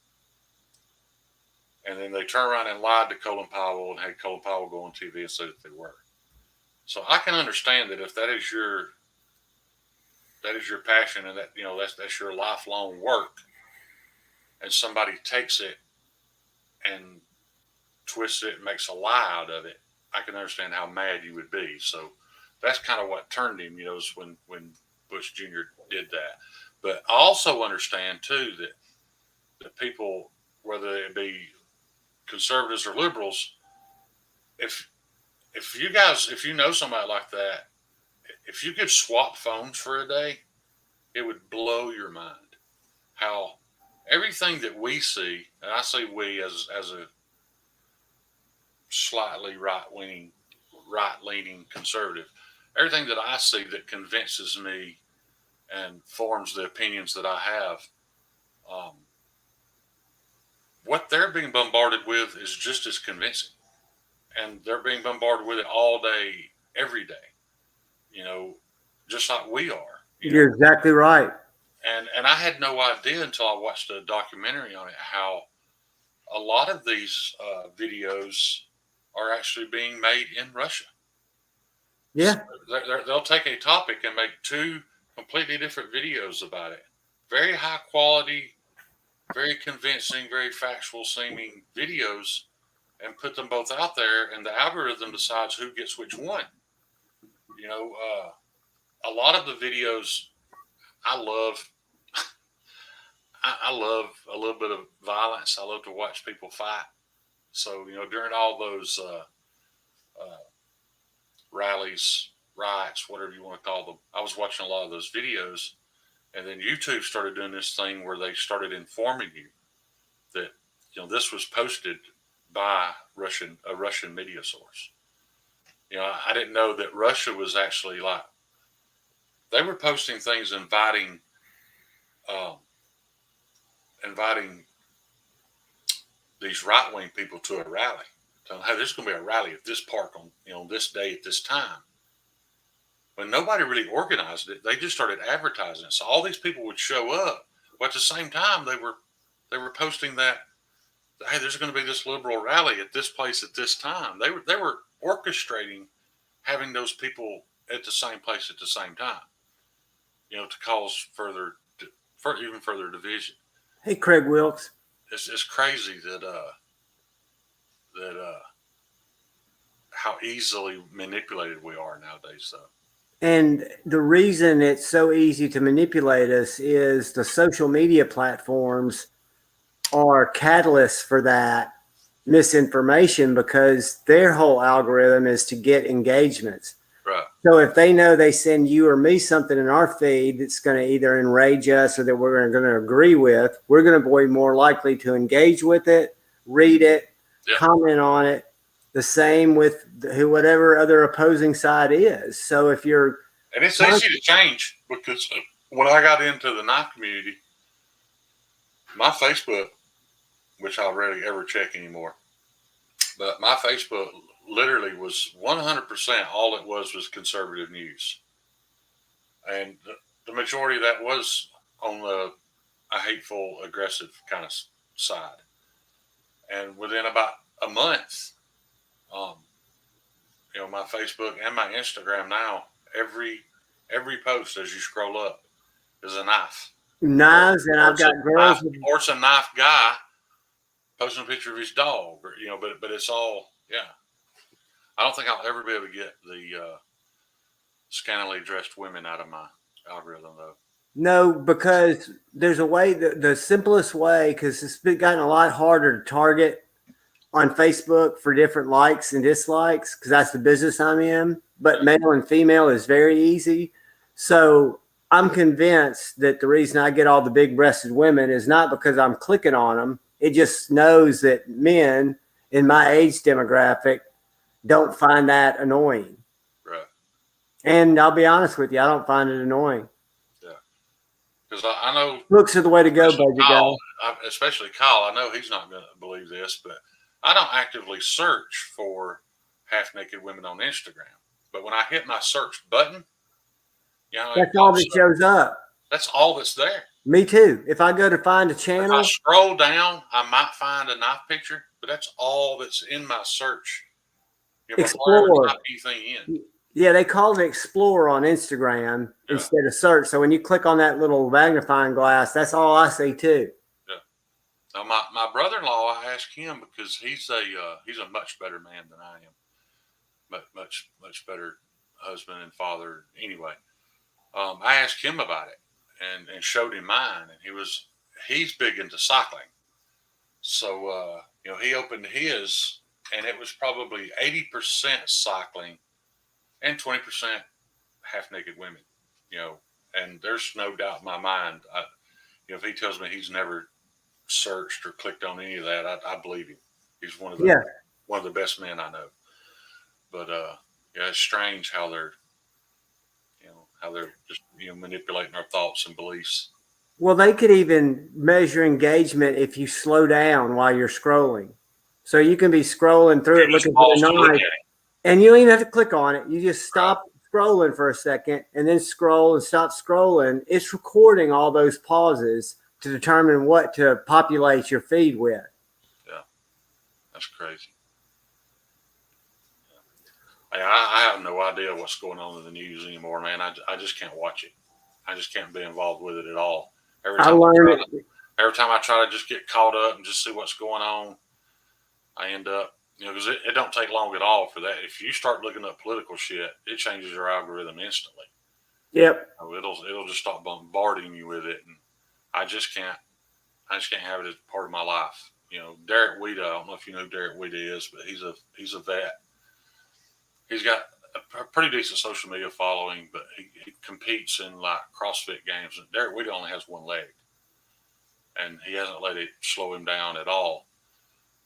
And then they turned around and lied to Colin Powell and had Colin Powell go on TV and say that they were. So I can understand that if that is your passion, and that that's your lifelong work, and somebody takes it and twists it and makes a lie out of it, I can understand how mad you would be. So that's kind of what turned him, is when Bush Jr. did that. But I also understand too that people, whether it be conservatives or liberals, if you know somebody like that, if you could swap phones for a day, it would blow your mind how everything that we see, and I say we as a slightly right-leaning conservative, everything that I see that convinces me and forms the opinions that I have, what they're being bombarded with is just as convincing. And they're being bombarded with it all day, every day, just like we are. You're exactly right. And I had no idea until I watched a documentary on it how a lot of these videos are actually being made in Russia. Yeah. So they'll take a topic and make two completely different videos about it. Very high quality, very convincing, very factual seeming videos, and put them both out there, and the algorithm decides who gets which one. A lot of the videos I love. I love a little bit of violence. I love to watch people fight. So, during all those rallies, riots, whatever you want to call them, I was watching a lot of those videos. And then YouTube started doing this thing where they started informing you that, this was posted by a Russian media source. I didn't know that Russia was actually they were posting things inviting these right-wing people to a rally. Telling them, hey, there's going to be a rally at this park on this day at this time. When nobody really organized it, they just started advertising it. So all these people would show up, but at the same time they were posting that, hey, there's going to be this liberal rally at this place at this time. They were orchestrating having those people at the same place at the same time, to cause even further division. Hey, Craig Wilkes. It's crazy that how easily manipulated we are nowadays, though. And the reason it's so easy to manipulate us is the social media platforms are catalysts for that misinformation, because their whole algorithm is to get engagements. Right. So if they know they send you or me something in our feed that's going to either enrage us or that we're going to agree with, we're going to be more likely to engage with it, read it, comment on it. The same with whatever other opposing side is. So if you're... And it's easy to change, because when I got into the knife community, my Facebook, which I rarely ever check anymore, but my Facebook literally was 100% all it was conservative news. And the majority of that was on a hateful, aggressive kind of side. And within about a month, my Facebook and my Instagram now, every post as you scroll up is a knife. Knives, and I've got girls. Or it's a knife guy posting a picture of his dog, but it's all, I don't think I'll ever be able to get the scantily dressed women out of my algorithm, though. No, because there's a way, the simplest way, because it's gotten a lot harder to target on Facebook for different likes and dislikes because that's the business I'm in. But male and female is very easy. So I'm convinced that the reason I get all the big breasted women is not because I'm clicking on them. It just knows that men in my age demographic don't find that annoying. Right. And I'll be honest with you, I don't find it annoying. Yeah. Because I know looks are the way to go, buddy. Especially Kyle. I know he's not going to believe this, but I don't actively search for half naked women on Instagram. But when I hit my search button, that's all that shows up. That's all that's there. Me too. If I go to find a channel, if I scroll down, I might find a knife picture, but that's all that's in my search. Explore. Anything in. Yeah, they call it Explore on Instagram instead of search. So when you click on that little magnifying glass, that's all I see too. Yeah. Now my brother-in-law, I asked him because he's a much better man than I am, much better husband and father. Anyway, I asked him about it and showed him mine, and he's big into cycling. So he opened his, and it was probably 80% cycling and 20% half naked women, and there's no doubt in my mind. If he tells me he's never searched or clicked on any of that, I believe him. He's one of the best men I know. But it's strange how they're just manipulating our thoughts and beliefs. Well, they could even measure engagement if you slow down while you're scrolling. So you can be scrolling through it looking for the knife, and you don't even have to click on it. You just stop scrolling for a second and then scroll and stop scrolling. It's recording all those pauses to determine what to populate your feed with. Yeah, that's crazy. Yeah. I have no idea what's going on in the news anymore, man. I just can't watch it. I just can't be involved with it at all. Every time I try to just get caught up and just see what's going on, I end up, because it don't take long at all for that. If you start looking up political shit, it changes your algorithm instantly. Yep. It'll just start bombarding you with it, and I just can't have it as part of my life. Derek Weeda, I don't know if you know who Derek Weeda is, but he's a vet. He's got a pretty decent social media following, but he competes in like CrossFit games. And Derek Weeda only has one leg, and he hasn't let it slow him down at all.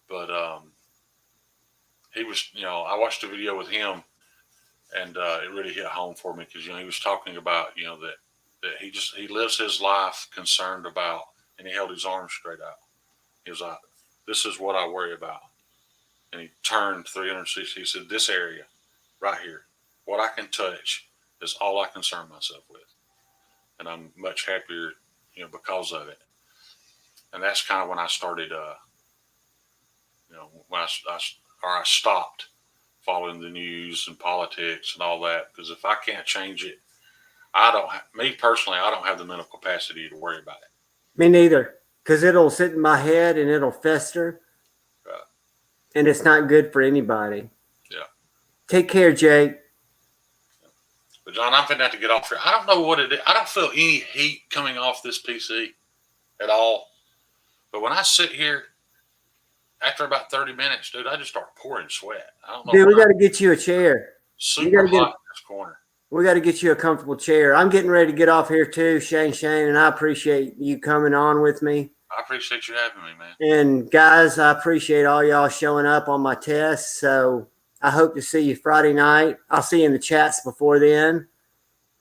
But he was, I watched a video with him, and it really hit home for me because he was talking about that he lives his life concerned about, and he held his arms straight out. He was like, "This is what I worry about," and he turned 360. He said, "This area right here, what I can touch is all I concern myself with, and I'm much happier, because of it." And that's kind of when I started, when I stopped following the news and politics and all that, because if I can't change it, me personally, I don't have the mental capacity to worry about it. Me neither, because it'll sit in my head and it'll fester, and it's not good for anybody. Yeah. Take care, Jake. But John, I'm finna have to get off here. I don't know what it is. I don't feel any heat coming off this PC at all. But when I sit here, after about 30 minutes, dude, I just start pouring sweat. I don't know. Dude, we got to get you a chair. Super hot in this corner. We got to get you a comfortable chair. I'm getting ready to get off here too, Shane, and I appreciate you coming on with me. I appreciate you having me, man. And guys, I appreciate all y'all showing up on my test. So I hope to see you Friday night. I'll see you in the chats before then,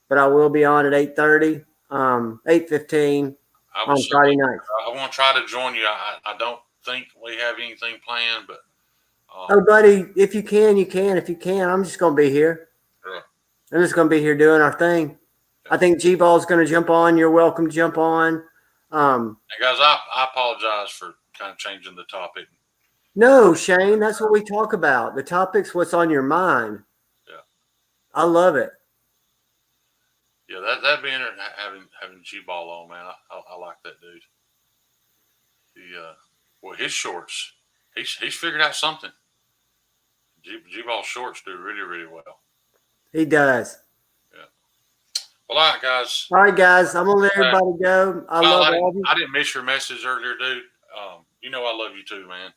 but I will be on at 8:30, 8:15 on Friday night. I want to try to join you. I don't think we have anything planned, but oh, buddy, if you can, you can. If you can, I'm just going to be here. Sure. I'm just going to be here doing our thing. Yeah. I think G-Ball's going to jump on. You're welcome to jump on. And guys, I apologize for kind of changing the topic. No, Shane, that's what we talk about. The topic's what's on your mind. Yeah. I love it. Yeah, that'd be interesting having G-Ball on, man. I like that dude. Well, his shorts, he's figured out something. G-Ball shorts do really, really well. He does. Yeah. Well, all right, guys. All right, guys. I'm going to let everybody go. I love all of you. I didn't miss your message earlier, dude. I love you too, man.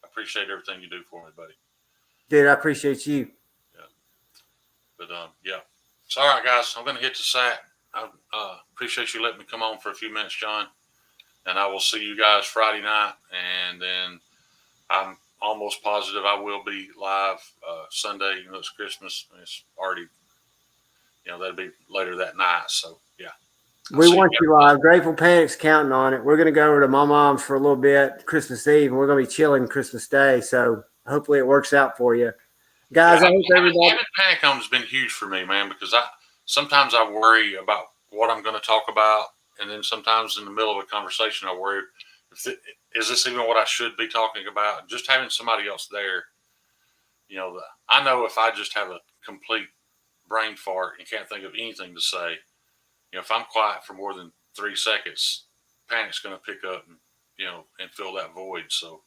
I appreciate everything you do for me, buddy. Dude, I appreciate you. But yeah. So all right, guys, I'm gonna hit the sack. I appreciate you letting me come on for a few minutes, John. And I will see you guys Friday night, and then I'm almost positive I will be live Sunday. It's Christmas. It's already, that'll be later that night. So yeah. We want you live. Grateful Panic's counting on it. We're going to go over to my mom's for a little bit Christmas Eve, and we're going to be chilling Christmas Day. So hopefully it works out for you. Guys, I hope everybody. Having Panic on has been huge for me, man, because sometimes I worry about what I'm going to talk about. And then sometimes in the middle of a conversation, I worry, is this even what I should be talking about? Just having somebody else there, I know if I just have a complete brain fart and can't think of anything to say, if I'm quiet for more than 3 seconds, Panic's going to pick up and, and fill that void. So,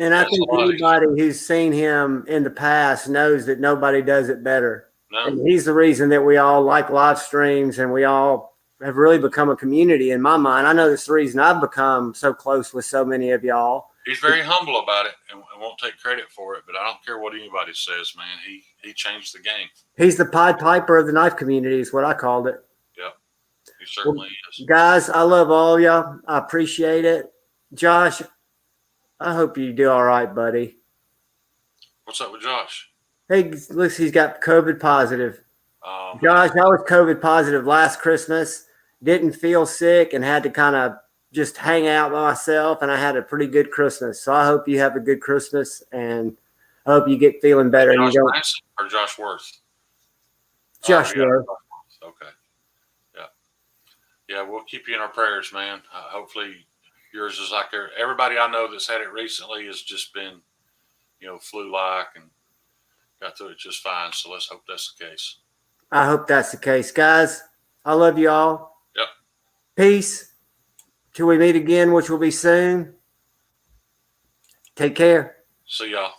and I think anybody who's seen him in the past knows that nobody does it better. No. And he's the reason that we all like live streams, and we all have really become a community in my mind. I know that's the reason I've become so close with so many of y'all. He's very humble about it and won't take credit for it, but I don't care what anybody says, man. He changed the game. He's the Pied Piper of the knife community is what I called it. Yeah, he certainly is. Guys, I love all y'all. I appreciate it. Josh, I hope you do all right, buddy. What's up with Josh? Hey, looks he's got COVID positive. Josh, I was COVID positive last Christmas. Didn't feel sick and had to kind of just hang out by myself, and I had a pretty good Christmas. So I hope you have a good Christmas, and I hope you get feeling better. Josh Branson or Josh Worth? Josh Worth. Okay. Yeah. Yeah, we'll keep you in our prayers, man. Hopefully yours is like everybody I know that's had it recently has just been, flu-like and got through it just fine. So let's hope that's the case. I hope that's the case. Guys, I love you all. Yep. Peace. Till we meet again, which will be soon. Take care. See y'all.